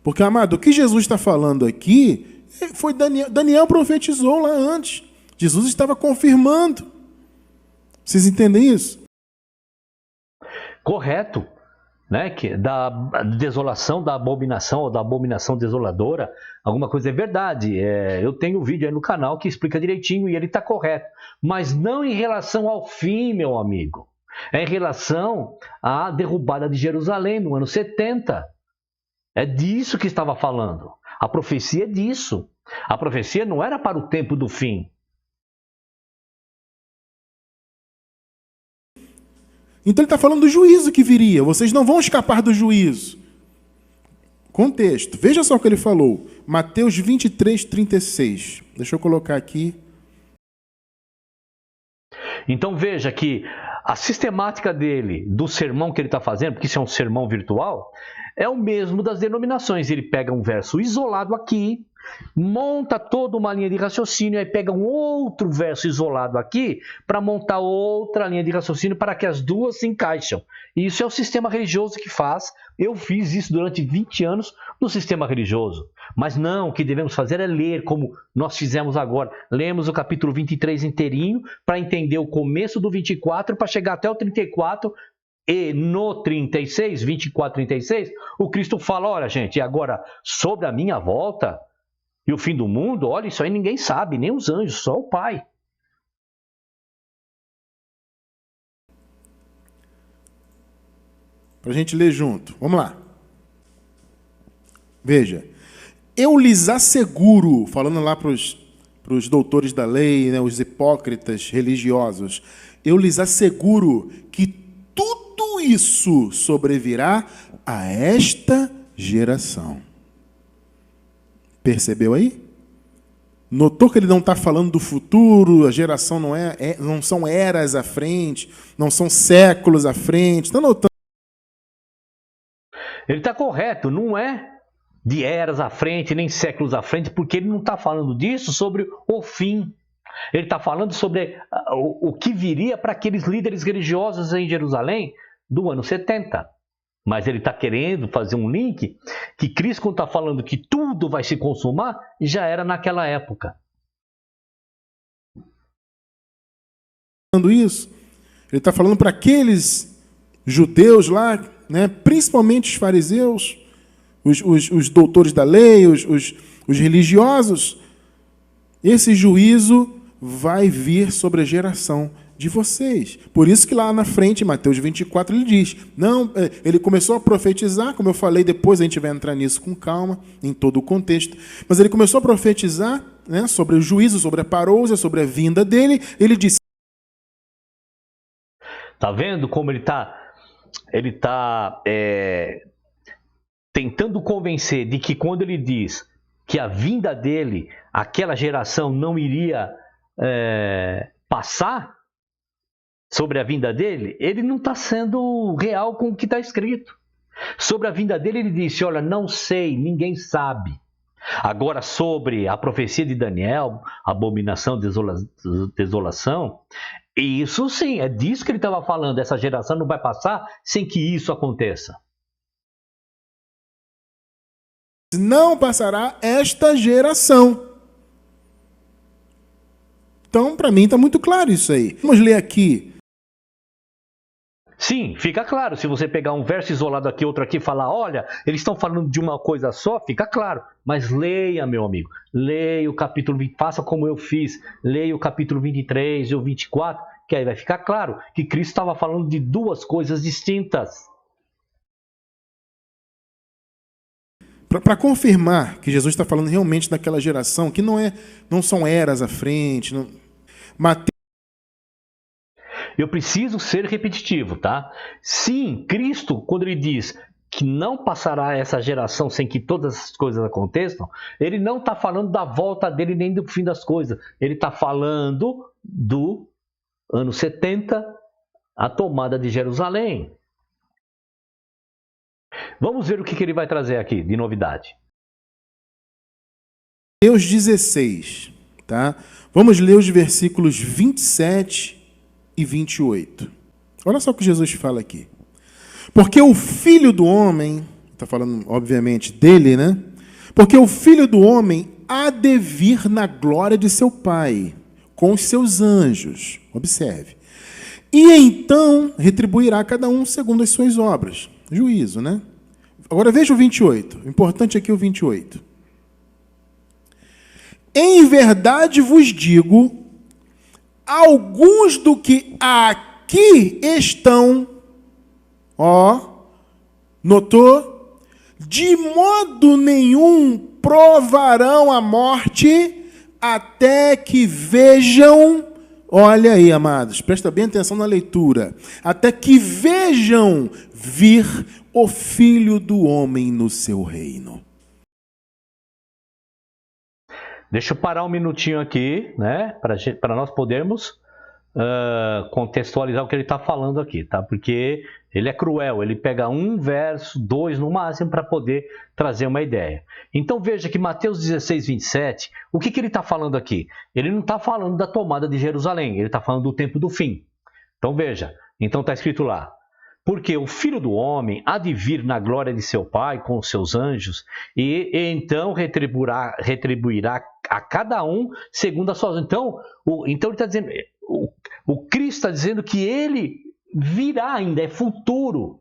S2: Porque, amado, o que Jesus está falando aqui foi Daniel profetizou lá antes. Jesus estava confirmando. Vocês entendem isso?
S1: Correto. Né? Que da desolação, da abominação ou da abominação desoladora, alguma coisa é verdade. Eu tenho um vídeo aí no canal que explica direitinho e ele está correto. Mas não em relação ao fim, meu amigo. É em relação à derrubada de Jerusalém no ano 70. É disso que estava falando. A profecia é disso. A profecia não era para o tempo do fim.
S2: Então ele está falando do juízo que viria. Vocês não vão escapar do juízo. Contexto. Veja só o que ele falou. Mateus 23, 36. Deixa eu colocar aqui.
S1: Então veja que a sistemática dele, do sermão que ele está fazendo, porque isso é um sermão virtual, é o mesmo das denominações. Ele pega um verso isolado aqui, monta toda uma linha de raciocínio, aí pega um outro verso isolado aqui para montar outra linha de raciocínio para que as duas se encaixam. E isso é o sistema religioso que faz. Eu fiz isso durante 20 anos no sistema religioso. Mas não, o que devemos fazer é ler, como nós fizemos agora. Lemos o capítulo 23 inteirinho para entender o começo do 24 para chegar até o 34. E no 36, 24, 36, o Cristo fala, olha gente, e agora sobre a minha volta e o fim do mundo, olha, isso aí ninguém sabe, nem os anjos, só o Pai.
S2: Para a gente ler junto. Vamos lá. Veja. Eu lhes asseguro, falando lá para os doutores da lei, né, os hipócritas religiosos, eu lhes asseguro que tudo isso sobrevirá a esta geração. Percebeu aí? Notou que ele não está falando do futuro, a geração não são eras à frente, não são séculos à frente. Está notando?
S1: Ele está correto, não é de eras à frente, nem séculos à frente, porque ele não está falando disso sobre o fim. Ele está falando sobre o que viria para aqueles líderes religiosos em Jerusalém do ano 70. Mas ele está querendo fazer um link que Cristo, quando está falando que tudo vai se consumar, já era naquela época.
S2: Isso, ele está falando para aqueles judeus lá, né, principalmente os fariseus, os doutores da lei, os religiosos. Esse juízo vai vir sobre a geração. de vocês. Por isso que lá na frente, em Mateus 24, ele diz, não, ele começou a profetizar, como eu falei, depois a gente vai entrar nisso com calma, em todo o contexto, mas ele começou a profetizar, né, sobre o juízo, sobre a parousia, sobre a vinda dele. Ele disse...
S1: Tá vendo como ele tá tentando convencer de que quando ele diz que a vinda dele, aquela geração não iria passar sobre a vinda dele, ele não está sendo real com o que está escrito. Sobre a vinda dele, ele disse, olha, não sei, ninguém sabe. Agora, sobre a profecia de Daniel, abominação, desolação, isso sim, é disso que ele estava falando. Essa geração não vai passar sem que isso aconteça.
S2: Não passará esta geração. Então, para mim, está muito claro isso aí. Vamos ler aqui.
S1: Sim, fica claro. Se você pegar um verso isolado aqui, outro aqui, e falar, olha, eles estão falando de uma coisa só, fica claro. Mas leia, meu amigo. Leia o capítulo 20, faça como eu fiz. Leia o capítulo 23 e o 24, que aí vai ficar claro que Cristo estava falando de duas coisas distintas.
S2: Para confirmar que Jesus está falando realmente daquela geração, que não são eras à frente.
S1: Eu preciso ser repetitivo, tá? Sim, Cristo, quando ele diz que não passará essa geração sem que todas as coisas aconteçam, ele não está falando da volta dele nem do fim das coisas. Ele está falando do ano 70, a tomada de Jerusalém. Vamos ver o que ele vai trazer aqui de novidade.
S2: Mateus 16, tá? Vamos ler os versículos 27 e 28. Olha só o que Jesus fala aqui. Porque o Filho do Homem, está falando obviamente dele, né? Porque o Filho do Homem há de vir na glória de seu Pai, com os seus anjos. Observe. E então retribuirá cada um segundo as suas obras. Juízo, né? Agora veja o 28. O importante aqui é o 28. Em verdade vos digo, alguns do que aqui estão, notou? De modo nenhum provarão a morte até que vejam, olha aí, amados, presta bem atenção na leitura, até que vejam vir o Filho do Homem no seu reino.
S1: Deixa eu parar um minutinho aqui, né, para nós podermos contextualizar o que ele está falando aqui, tá? Porque ele é cruel, ele pega um verso, dois no máximo, para poder trazer uma ideia. Então veja que Mateus 16, 27, o que ele está falando aqui? Ele não está falando da tomada de Jerusalém, ele está falando do tempo do fim. Então veja, então está escrito lá, porque o Filho do Homem há de vir na glória de seu Pai com os seus anjos, e então retribuirá a cada um segundo as suas... Então ele está dizendo, o Cristo está dizendo que ele virá ainda, é futuro.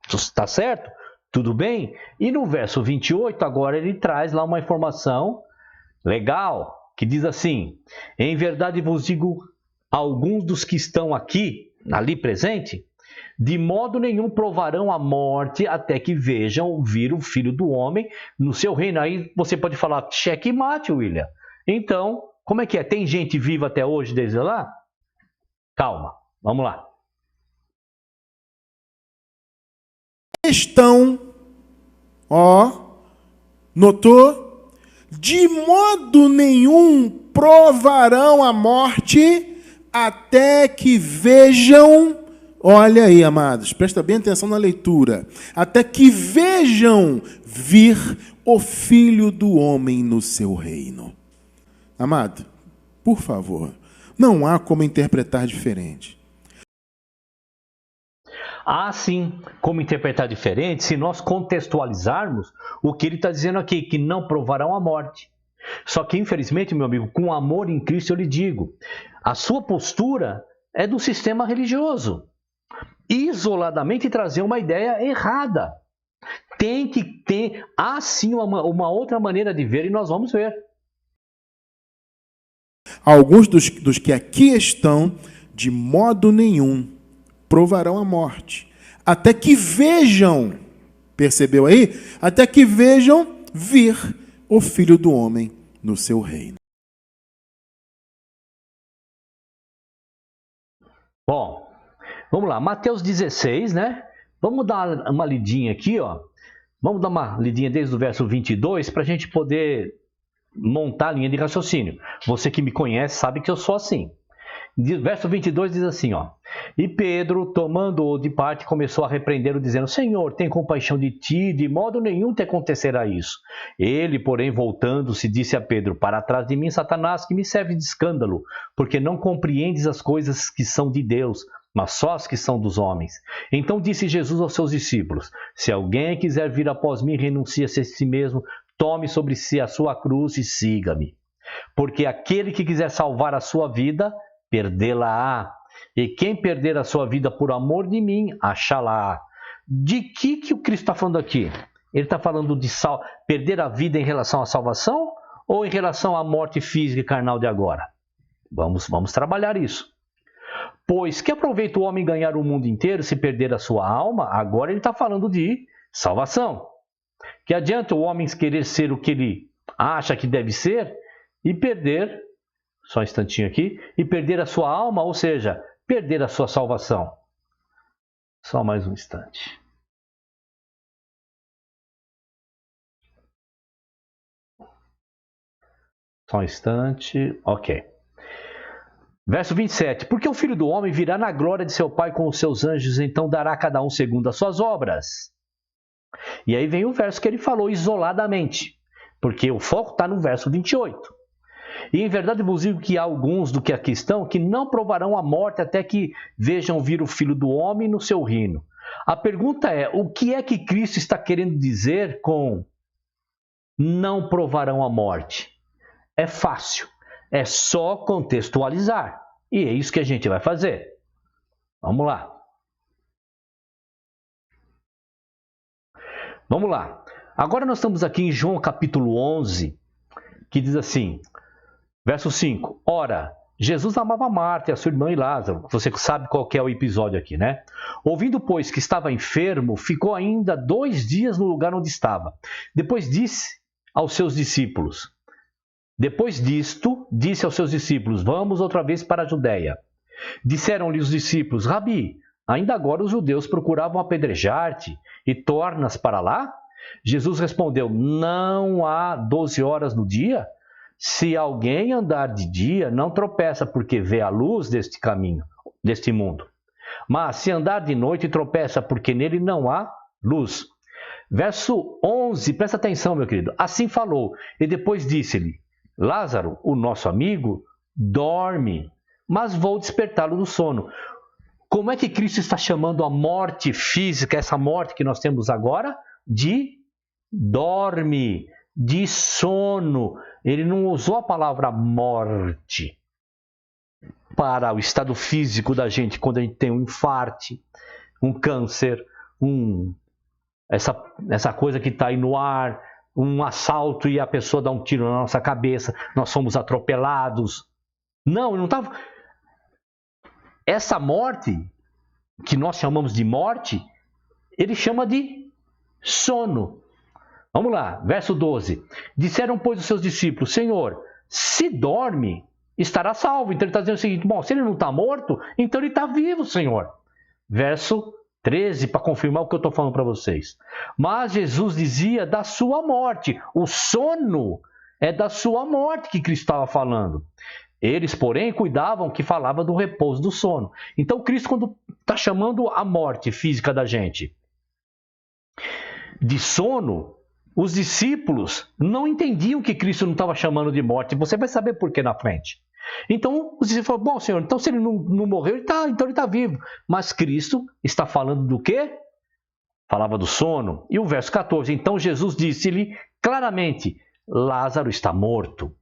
S1: Está certo? Tudo bem? E no verso 28, agora ele traz lá uma informação legal, que diz assim, em verdade vos digo, alguns dos que estão aqui, ali presente, de modo nenhum provarão a morte até que vejam vir o Filho do Homem no seu reino. Aí você pode falar, checkmate, William. Então, como é que é? Tem gente viva até hoje desde lá? Calma, vamos lá.
S2: Estão, notou? De modo nenhum provarão a morte até que vejam, olha aí, amados, presta bem atenção na leitura, até que vejam vir o Filho do Homem no seu reino. Amado, por favor, não há como interpretar diferente.
S1: Há sim como interpretar diferente se nós contextualizarmos o que ele está dizendo aqui, que não provarão a morte. Só que, infelizmente, meu amigo, com amor em Cristo eu lhe digo, a sua postura é do sistema religioso. Isoladamente trazer uma ideia errada. Tem que ter, há sim uma outra maneira de ver e nós vamos ver.
S2: Alguns dos que aqui estão, de modo nenhum provarão a morte, até que vejam, percebeu aí? Até que vejam vir o Filho do Homem no seu reino.
S1: Bom, vamos lá, Mateus 16, né? Vamos dar uma lidinha aqui, ó. Vamos dar uma lidinha desde o verso 22 para a gente poder montar a linha de raciocínio. Você que me conhece sabe que eu sou assim. Verso 22 diz assim, ó. E Pedro, tomando-o de parte, começou a repreendê-lo, dizendo: Senhor, tem compaixão de ti, de modo nenhum te acontecerá isso. Ele, porém, voltando-se, disse a Pedro: Para trás de mim, Satanás, que me serve de escândalo, porque não compreendes as coisas que são de Deus, mas só as que são dos homens. Então disse Jesus aos seus discípulos: Se alguém quiser vir após mim, renuncie-se a si mesmo, tome sobre si a sua cruz e siga-me. Porque aquele que quiser salvar a sua vida, perdê-la-á. E quem perder a sua vida por amor de mim, achá-la-á. De que o Cristo está falando aqui? Ele está falando de perder a vida em relação à salvação ou em relação à morte física e carnal de agora? Vamos trabalhar isso. Pois que aproveita o homem ganhar o mundo inteiro se perder a sua alma? Agora ele está falando de salvação. Que adianta o homem querer ser o que ele acha que deve ser e perder, só um instantinho aqui, e perder a sua alma, ou seja, perder a sua salvação. Só mais um instante. Só um instante, ok. Verso 27. Porque o Filho do Homem virá na glória de seu Pai com os seus anjos, então dará a cada um segundo as suas obras. E aí vem o verso que ele falou isoladamente, porque o foco está no verso 28. E em verdade vos digo que há alguns do que aqui estão que não provarão a morte até que vejam vir o Filho do Homem no seu reino. A pergunta é, o que é que Cristo está querendo dizer com não provarão a morte? É fácil, é só contextualizar. E é isso que a gente vai fazer. Vamos lá. Vamos lá. Agora nós estamos aqui em João capítulo 11, que diz assim, verso 5. Ora, Jesus amava Marta e a sua irmã e Lázaro. Você sabe qual que é o episódio aqui, né? Ouvindo, pois, que estava enfermo, ficou ainda 2 dias no lugar onde estava. Depois disse aos seus discípulos, vamos outra vez para a Judéia. Disseram-lhe os discípulos, Rabi, ainda agora os judeus procuravam apedrejar-te e tornas para lá? Jesus respondeu, não há 12 horas no dia? Se alguém andar de dia, não tropeça, porque vê a luz deste caminho, deste mundo. Mas se andar de noite, tropeça, porque nele não há luz. Verso 11, presta atenção, meu querido. Assim falou, e depois disse-lhe, Lázaro, o nosso amigo, dorme, mas vou despertá-lo do sono. Como é que Cristo está chamando a morte física, essa morte que nós temos agora, de dorme, de sono? Ele não usou a palavra morte para o estado físico da gente, quando a gente tem um infarte, um câncer, essa coisa que está aí no ar, um assalto e a pessoa dá um tiro na nossa cabeça, nós somos atropelados. Não, ele não estava... Essa morte, que nós chamamos de morte, ele chama de sono. Vamos lá, verso 12. Disseram, pois, os seus discípulos, Senhor, se dorme, estará salvo. Então ele está dizendo o seguinte, bom, se ele não está morto, então ele está vivo, Senhor. Verso 13, para confirmar o que eu estou falando para vocês. Mas Jesus dizia da sua morte. O sono é da sua morte que Cristo estava falando. Eles, porém, cuidavam que falava do repouso do sono. Então Cristo, quando está chamando a morte física da gente de sono, os discípulos não entendiam que Cristo não estava chamando de morte. Você vai saber por que na frente. Então, os discípulos falaram, bom, Senhor, então se ele não morreu, então ele está vivo. Mas Cristo está falando do quê? Falava do sono. E o verso 14, então Jesus disse-lhe claramente, Lázaro está morto.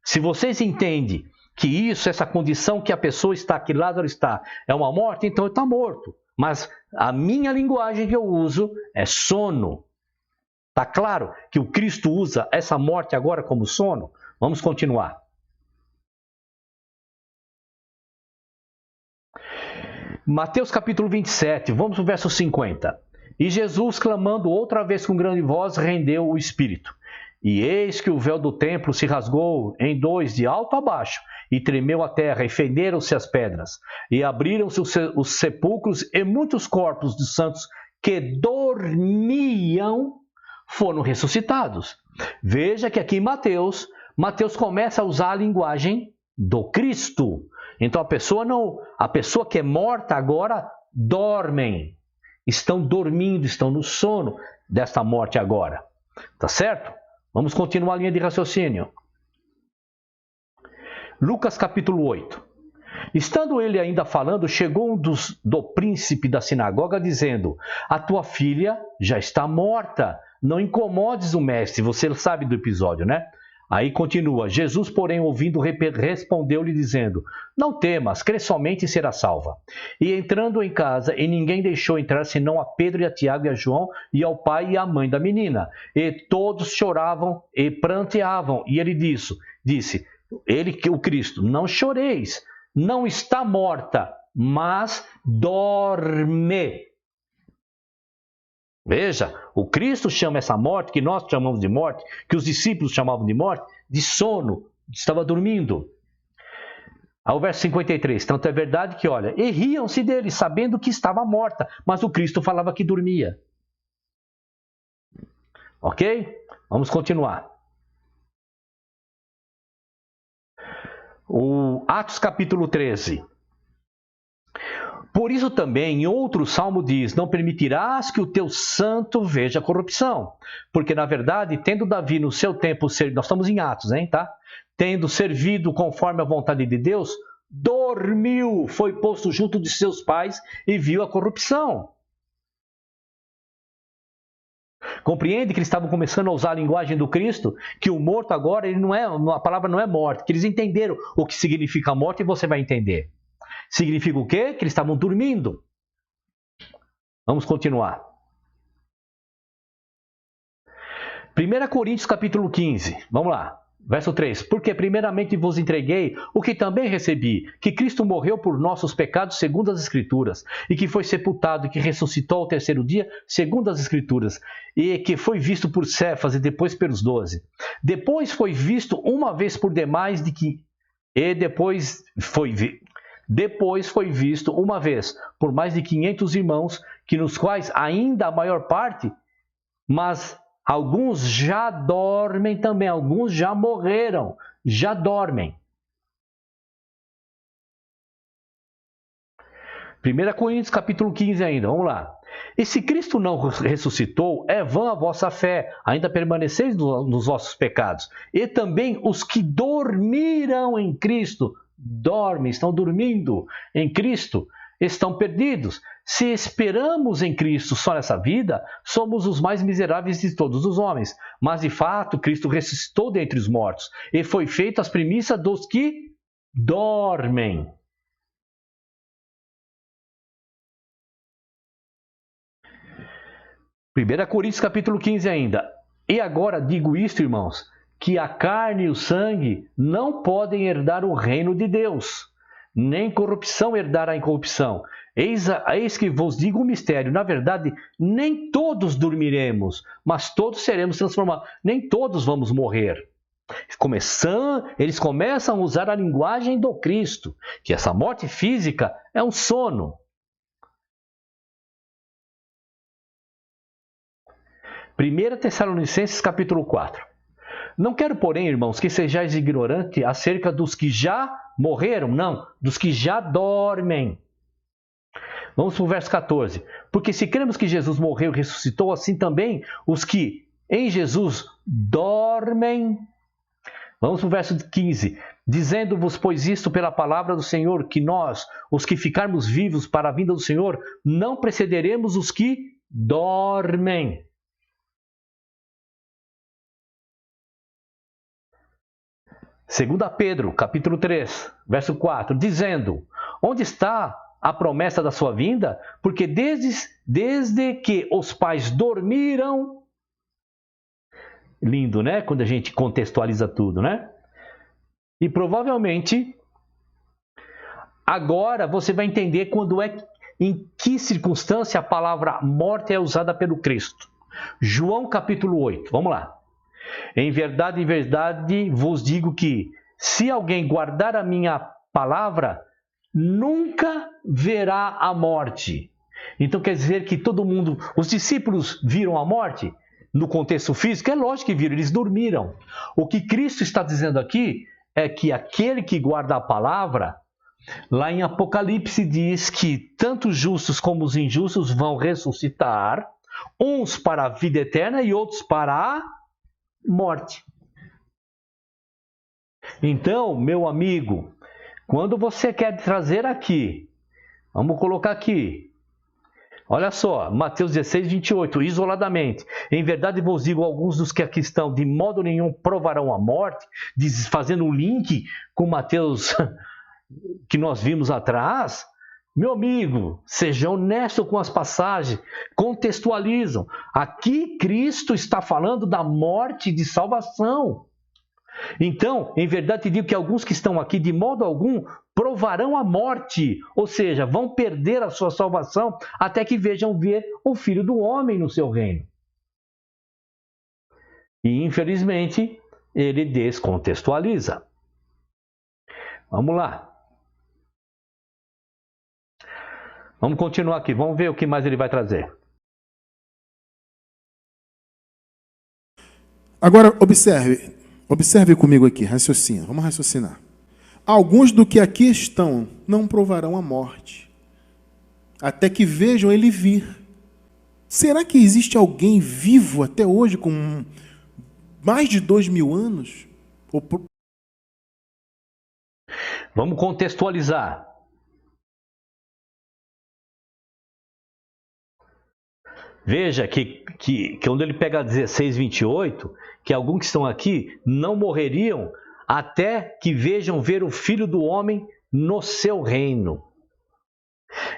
S1: Se vocês entendem que isso, essa condição que a pessoa está, que Lázaro está, é uma morte, então ele está morto. Mas a minha linguagem que eu uso é sono. Está claro que o Cristo usa essa morte agora como sono? Vamos continuar. Mateus capítulo 27, vamos para o verso 50. E Jesus, clamando outra vez com grande voz, rendeu o espírito. E eis que o véu do templo se rasgou em dois de alto a baixo, e tremeu a terra, e fenderam-se as pedras, e abriram-se os sepulcros, e muitos corpos dos santos que dormiam foram ressuscitados. Veja que aqui em Mateus começa a usar a linguagem do Cristo. Então a pessoa que é morta agora dormem. Estão dormindo, estão no sono desta morte agora. Tá certo? Vamos continuar a linha de raciocínio. Lucas capítulo 8. Estando ele ainda falando, chegou um do príncipe da sinagoga, dizendo: a tua filha já está morta, não incomodes o mestre. Você sabe do episódio, né? Aí continua: Jesus, porém, ouvindo, respondeu-lhe, dizendo: não temas, crê somente e será salva. E entrando em casa, e ninguém deixou entrar, senão a Pedro e a Tiago e a João, e ao pai e à mãe da menina. E todos choravam e pranteavam. E ele disse, o Cristo: não choreis, não está morta, mas dorme. Veja, o Cristo chama essa morte, que nós chamamos de morte, que os discípulos chamavam de morte, de sono, estava dormindo. Ao verso 53, tanto é verdade que, olha, e riam-se dele, sabendo que estava morta, mas o Cristo falava que dormia. Ok? Vamos continuar. O Atos capítulo 13. Por isso também, em outro salmo diz: não permitirás que o teu santo veja corrupção. Porque, na verdade, tendo Davi no seu tempo, nós estamos em Atos, hein, tá? Tendo servido conforme a vontade de Deus, dormiu, foi posto junto de seus pais e viu a corrupção. Compreende que eles estavam começando a usar a linguagem do Cristo? Que o morto agora, a palavra não é morte. Que eles entenderam o que significa morte e você vai entender. Significa o quê? Que eles estavam dormindo. Vamos continuar. 1 Coríntios capítulo 15. Vamos lá. Verso 3. Porque primeiramente vos entreguei o que também recebi, que Cristo morreu por nossos pecados segundo as Escrituras, e que foi sepultado e que ressuscitou ao terceiro dia segundo as Escrituras, e que foi visto por Cefas e depois pelos 12. Depois foi visto uma vez por demais depois foi visto uma vez por mais de 500 irmãos, que nos quais ainda a maior parte, mas alguns já dormem também, alguns já morreram, já dormem. 1 Coríntios capítulo 15 ainda, vamos lá. E se Cristo não ressuscitou, é vã a vossa fé, ainda permaneceis nos vossos pecados. E também os que dormiram em Cristo, dormem, estão dormindo em Cristo, estão perdidos. Se esperamos em Cristo só nessa vida, somos os mais miseráveis de todos os homens. Mas, de fato, Cristo ressuscitou dentre os mortos e foi feito as primícias dos que dormem. Primeira Coríntios capítulo 15 ainda. E agora digo isto, irmãos, que a carne e o sangue não podem herdar o reino de Deus, nem corrupção herdar a incorrupção. Eis que vos digo um mistério. Na verdade, nem todos dormiremos, mas todos seremos transformados. Nem todos vamos morrer. Eles começam a usar a linguagem do Cristo, que essa morte física é um sono. 1 Tessalonicenses capítulo 4. Não quero, porém, irmãos, que sejais ignorantes acerca dos que já morreram, não, dos que já dormem. Vamos para o verso 14. Porque se cremos que Jesus morreu e ressuscitou, assim também os que em Jesus dormem. Vamos para o verso 15. Dizendo-vos, pois, isto pela palavra do Senhor, que nós, os que ficarmos vivos para a vinda do Senhor, não precederemos os que dormem. Segunda Pedro, capítulo 3, verso 4, dizendo: onde está a promessa da sua vinda? Porque desde que os pais dormiram... Lindo, né? Quando a gente contextualiza tudo, né? E provavelmente, agora você vai entender quando é em que circunstância a palavra morte é usada pelo Cristo. João capítulo 8, vamos lá. Em verdade vos digo que, se alguém guardar a minha palavra, nunca verá a morte. Então quer dizer que todo mundo, os discípulos viram a morte? No contexto físico, é lógico que viram, eles dormiram. O que Cristo está dizendo aqui é que aquele que guarda a palavra, lá em Apocalipse diz que tanto os justos como os injustos vão ressuscitar, uns para a vida eterna e outros para a morte. Então, meu amigo, quando você quer trazer aqui, vamos colocar aqui, olha só, Mateus 16, 28, isoladamente. Em verdade vos digo, alguns dos que aqui estão, de modo nenhum provarão a morte, fazendo um link com Mateus que nós vimos atrás. Meu amigo, seja honesto com as passagens, contextualizam. Aqui Cristo está falando da morte de salvação. Então, em verdade te digo que alguns que estão aqui, de modo algum, provarão a morte, ou seja, vão perder a sua salvação até que vejam ver o Filho do Homem no seu reino. E, infelizmente, ele descontextualiza. Vamos lá. Vamos continuar aqui, vamos ver o que mais ele vai trazer.
S2: Agora, observe comigo aqui, raciocina, vamos raciocinar. Alguns do que aqui estão não provarão a morte, até que vejam ele vir. Será que existe alguém vivo até hoje com mais de 2000 anos?
S1: Vamos contextualizar. Veja que quando ele pega 16, 28, que alguns que estão aqui não morreriam até que vejam ver o Filho do Homem no seu reino.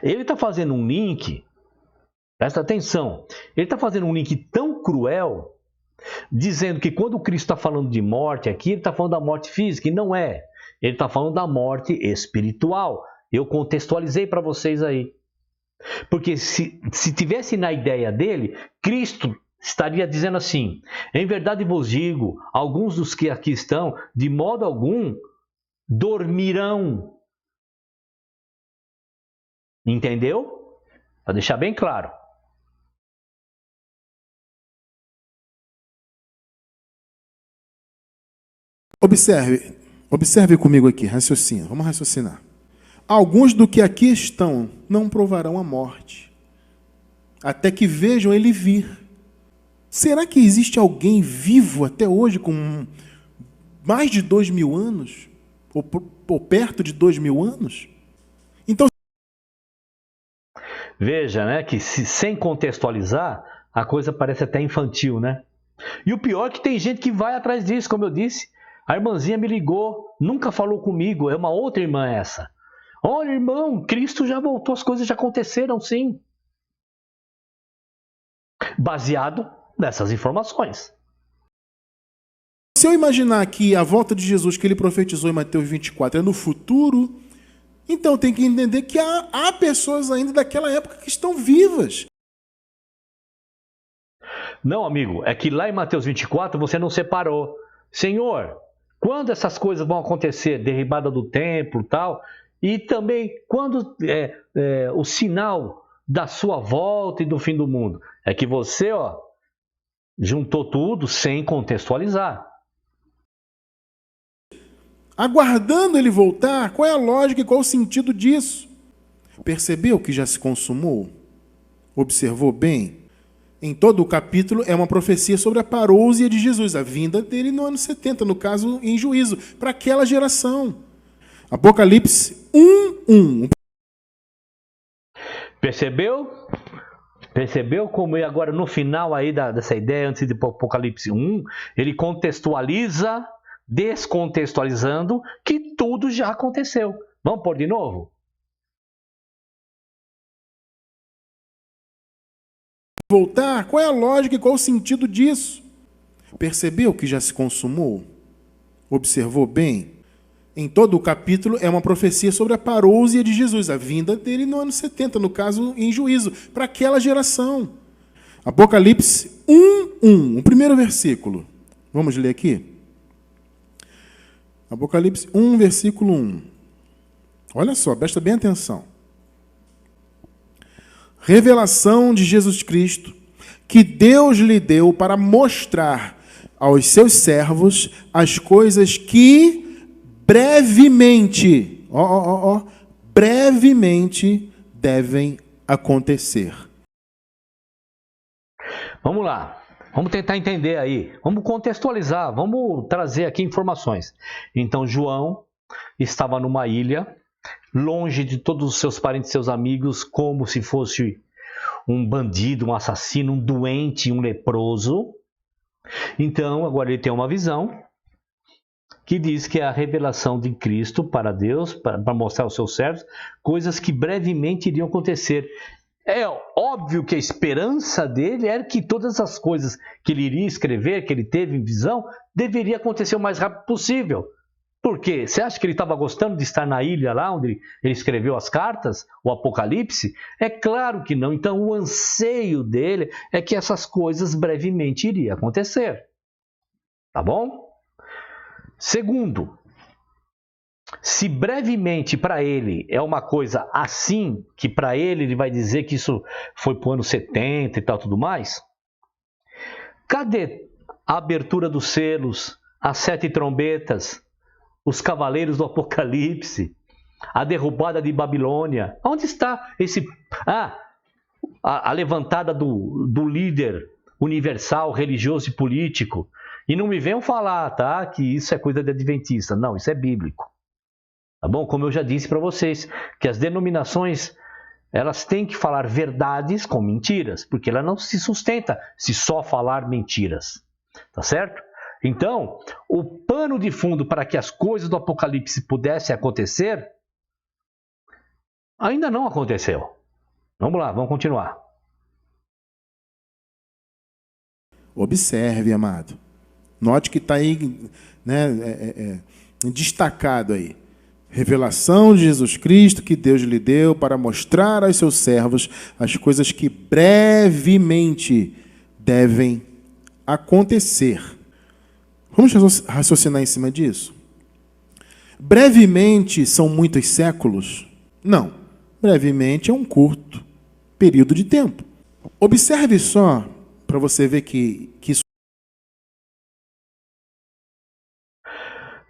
S1: Ele está fazendo um link, presta atenção, ele está fazendo um link tão cruel, dizendo que quando o Cristo está falando de morte aqui, ele está falando da morte física, e não é. Ele está falando da morte espiritual. Eu contextualizei para vocês aí. Porque se tivesse na ideia dele, Cristo estaria dizendo assim: em verdade vos digo, alguns dos que aqui estão, de modo algum, dormirão. Entendeu? Para deixar bem claro.
S2: Observe comigo aqui, raciocina, vamos raciocinar. Alguns do que aqui estão não provarão a morte, até que vejam ele vir. Será que existe alguém vivo até hoje com mais de 2000 anos? Ou perto de 2000 anos? Então,
S1: veja, né, que sem contextualizar, a coisa parece até infantil, né? E o pior é que tem gente que vai atrás disso, como eu disse. A irmãzinha me ligou, nunca falou comigo, é uma outra irmã essa. Olha, irmão, Cristo já voltou, as coisas já aconteceram, sim. Baseado nessas informações.
S2: Se eu imaginar que a volta de Jesus que ele profetizou em Mateus 24 é no futuro, então tem que entender que há pessoas ainda daquela época que estão vivas.
S1: Não, amigo, é que lá em Mateus 24 você não separou. Senhor, quando essas coisas vão acontecer, derribada do templo e tal, e também quando o sinal da sua volta e do fim do mundo. É que você, juntou tudo sem contextualizar.
S2: Aguardando ele voltar, qual é a lógica e qual o sentido disso? Percebeu que já se consumou? Observou bem? Em todo o capítulo é uma profecia sobre a parousia de Jesus, a vinda dele no ano 70, no caso em juízo, para aquela geração. Apocalipse 1:1.
S1: Percebeu? Percebeu como agora no final aí dessa ideia, antes de Apocalipse 1, ele contextualiza, descontextualizando, que tudo já aconteceu. Vamos pôr de novo?
S2: Voltar, qual é a lógica e qual o sentido disso? Percebeu que já se consumou? Observou bem? em todo o capítulo é uma profecia sobre a parousia de Jesus, a vinda dele no ano 70, no caso, em juízo, para aquela geração. Apocalipse 1:1, o primeiro versículo. Vamos ler aqui? Apocalipse 1, versículo 1. Olha só, presta bem atenção. Revelação de Jesus Cristo, que Deus lhe deu para mostrar aos seus servos as coisas que brevemente, brevemente devem acontecer.
S1: Vamos lá, vamos tentar entender aí, vamos contextualizar, vamos trazer aqui informações. Então, João estava numa ilha, longe de todos os seus parentes e seus amigos, como se fosse um bandido, um assassino, um doente, um leproso. Então, agora ele tem uma visão que diz que é a revelação de Cristo para Deus, para mostrar aos seus servos, coisas que brevemente iriam acontecer. É óbvio que a esperança dele era que todas as coisas que ele iria escrever, que ele teve em visão, deveria acontecer o mais rápido possível. Por quê? Você acha que ele estava gostando de estar na ilha lá onde ele escreveu as cartas, o Apocalipse? É claro que não. Então o anseio dele é que essas coisas brevemente iriam acontecer. Tá bom? Segundo, se brevemente para ele é uma coisa assim, que para ele vai dizer que isso foi para o ano 70 e tal, tudo mais, cadê a abertura dos selos, as 7 trombetas, os cavaleiros do Apocalipse, a derrubada de Babilônia? Onde está esse... a levantada do líder universal, religioso e político? E não me venham falar, tá, que isso é coisa de adventista. Não, isso é bíblico. Tá bom? Como eu já disse para vocês, que as denominações, elas têm que falar verdades com mentiras, porque ela não se sustenta se só falar mentiras. Tá certo? Então, o pano de fundo para que as coisas do Apocalipse pudessem acontecer, ainda não aconteceu. Vamos lá, vamos continuar.
S2: Observe, amado. Note que está aí, né, destacado aí. Revelação de Jesus Cristo que Deus lhe deu para mostrar aos seus servos as coisas que brevemente devem acontecer. Vamos raciocinar em cima disso? Brevemente são muitos séculos? Não. Brevemente é um curto período de tempo. Observe só, para você ver que isso...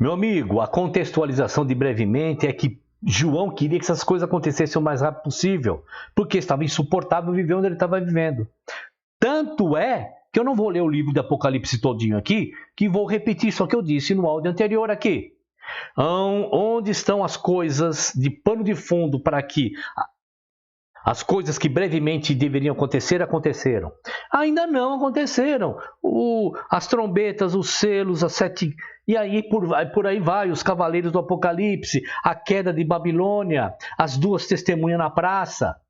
S1: Meu amigo, a contextualização de brevemente é que João queria que essas coisas acontecessem o mais rápido possível, porque estava insuportável viver onde ele estava vivendo. Tanto é que eu não vou ler o livro de Apocalipse todinho aqui, que vou repetir só o que eu disse no áudio anterior aqui. Onde estão as coisas de pano de fundo para que as coisas que brevemente deveriam acontecer, aconteceram? Ainda não aconteceram. As trombetas, os selos, as 7... E aí por aí vai, os cavaleiros do Apocalipse, a queda de Babilônia, as 2 testemunhas na praça.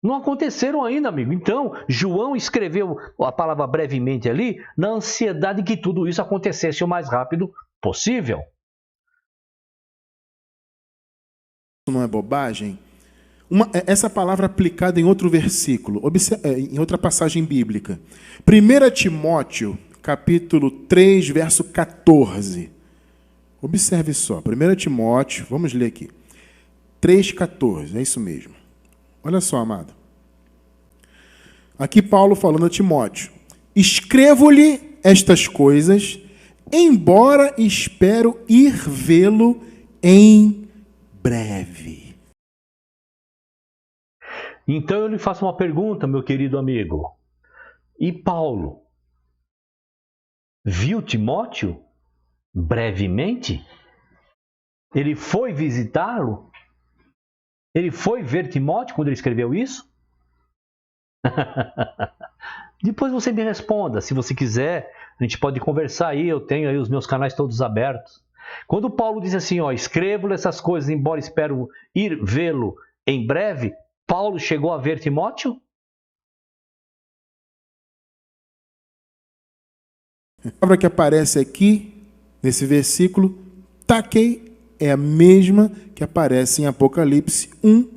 S1: Não aconteceram ainda, amigo. Então, João escreveu a palavra brevemente ali, na ansiedade que tudo isso acontecesse o mais rápido possível.
S2: Não é bobagem? Essa palavra aplicada em outro versículo, em outra passagem bíblica. 1 Timóteo, capítulo 3, verso 14. Observe só. 1 Timóteo, vamos ler aqui. 3,14, é isso mesmo. Olha só, amado. Aqui Paulo falando a Timóteo. Escrevo-lhe estas coisas, embora espero ir vê-lo em breve.
S1: Então eu lhe faço uma pergunta, meu querido amigo. E Paulo viu Timóteo brevemente? Ele foi visitá-lo? Ele foi ver Timóteo quando ele escreveu isso? Depois você me responda. Se você quiser, a gente pode conversar aí. Eu tenho aí os meus canais todos abertos. Quando Paulo diz assim, escrevo-lhe essas coisas, embora espero ir vê-lo em breve, Paulo chegou a ver Timóteo?
S2: A palavra que aparece aqui, nesse versículo, takei é a mesma que aparece em Apocalipse 1,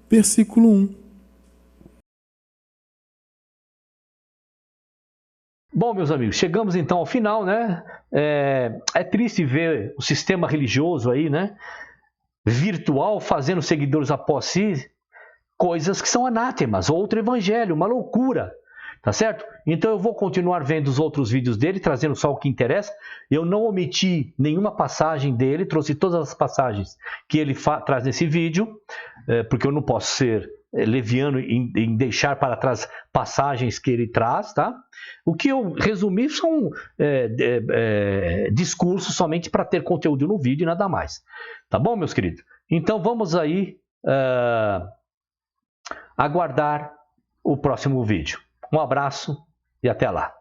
S2: versículo 1.
S1: Bom, meus amigos, chegamos então ao final, né? É triste ver o sistema religioso aí, né? Virtual, fazendo seguidores após si coisas que são anátemas, outro evangelho, uma loucura, tá certo? Então eu vou continuar vendo os outros vídeos dele, trazendo só o que interessa. Eu não omiti nenhuma passagem dele, trouxe todas as passagens que ele traz nesse vídeo, porque eu não posso ser leviano em deixar para trás passagens que ele traz, tá? O que eu resumi são discursos somente para ter conteúdo no vídeo e nada mais. Tá bom, meus queridos? Então vamos aí aguardar o próximo vídeo. Um abraço e até lá.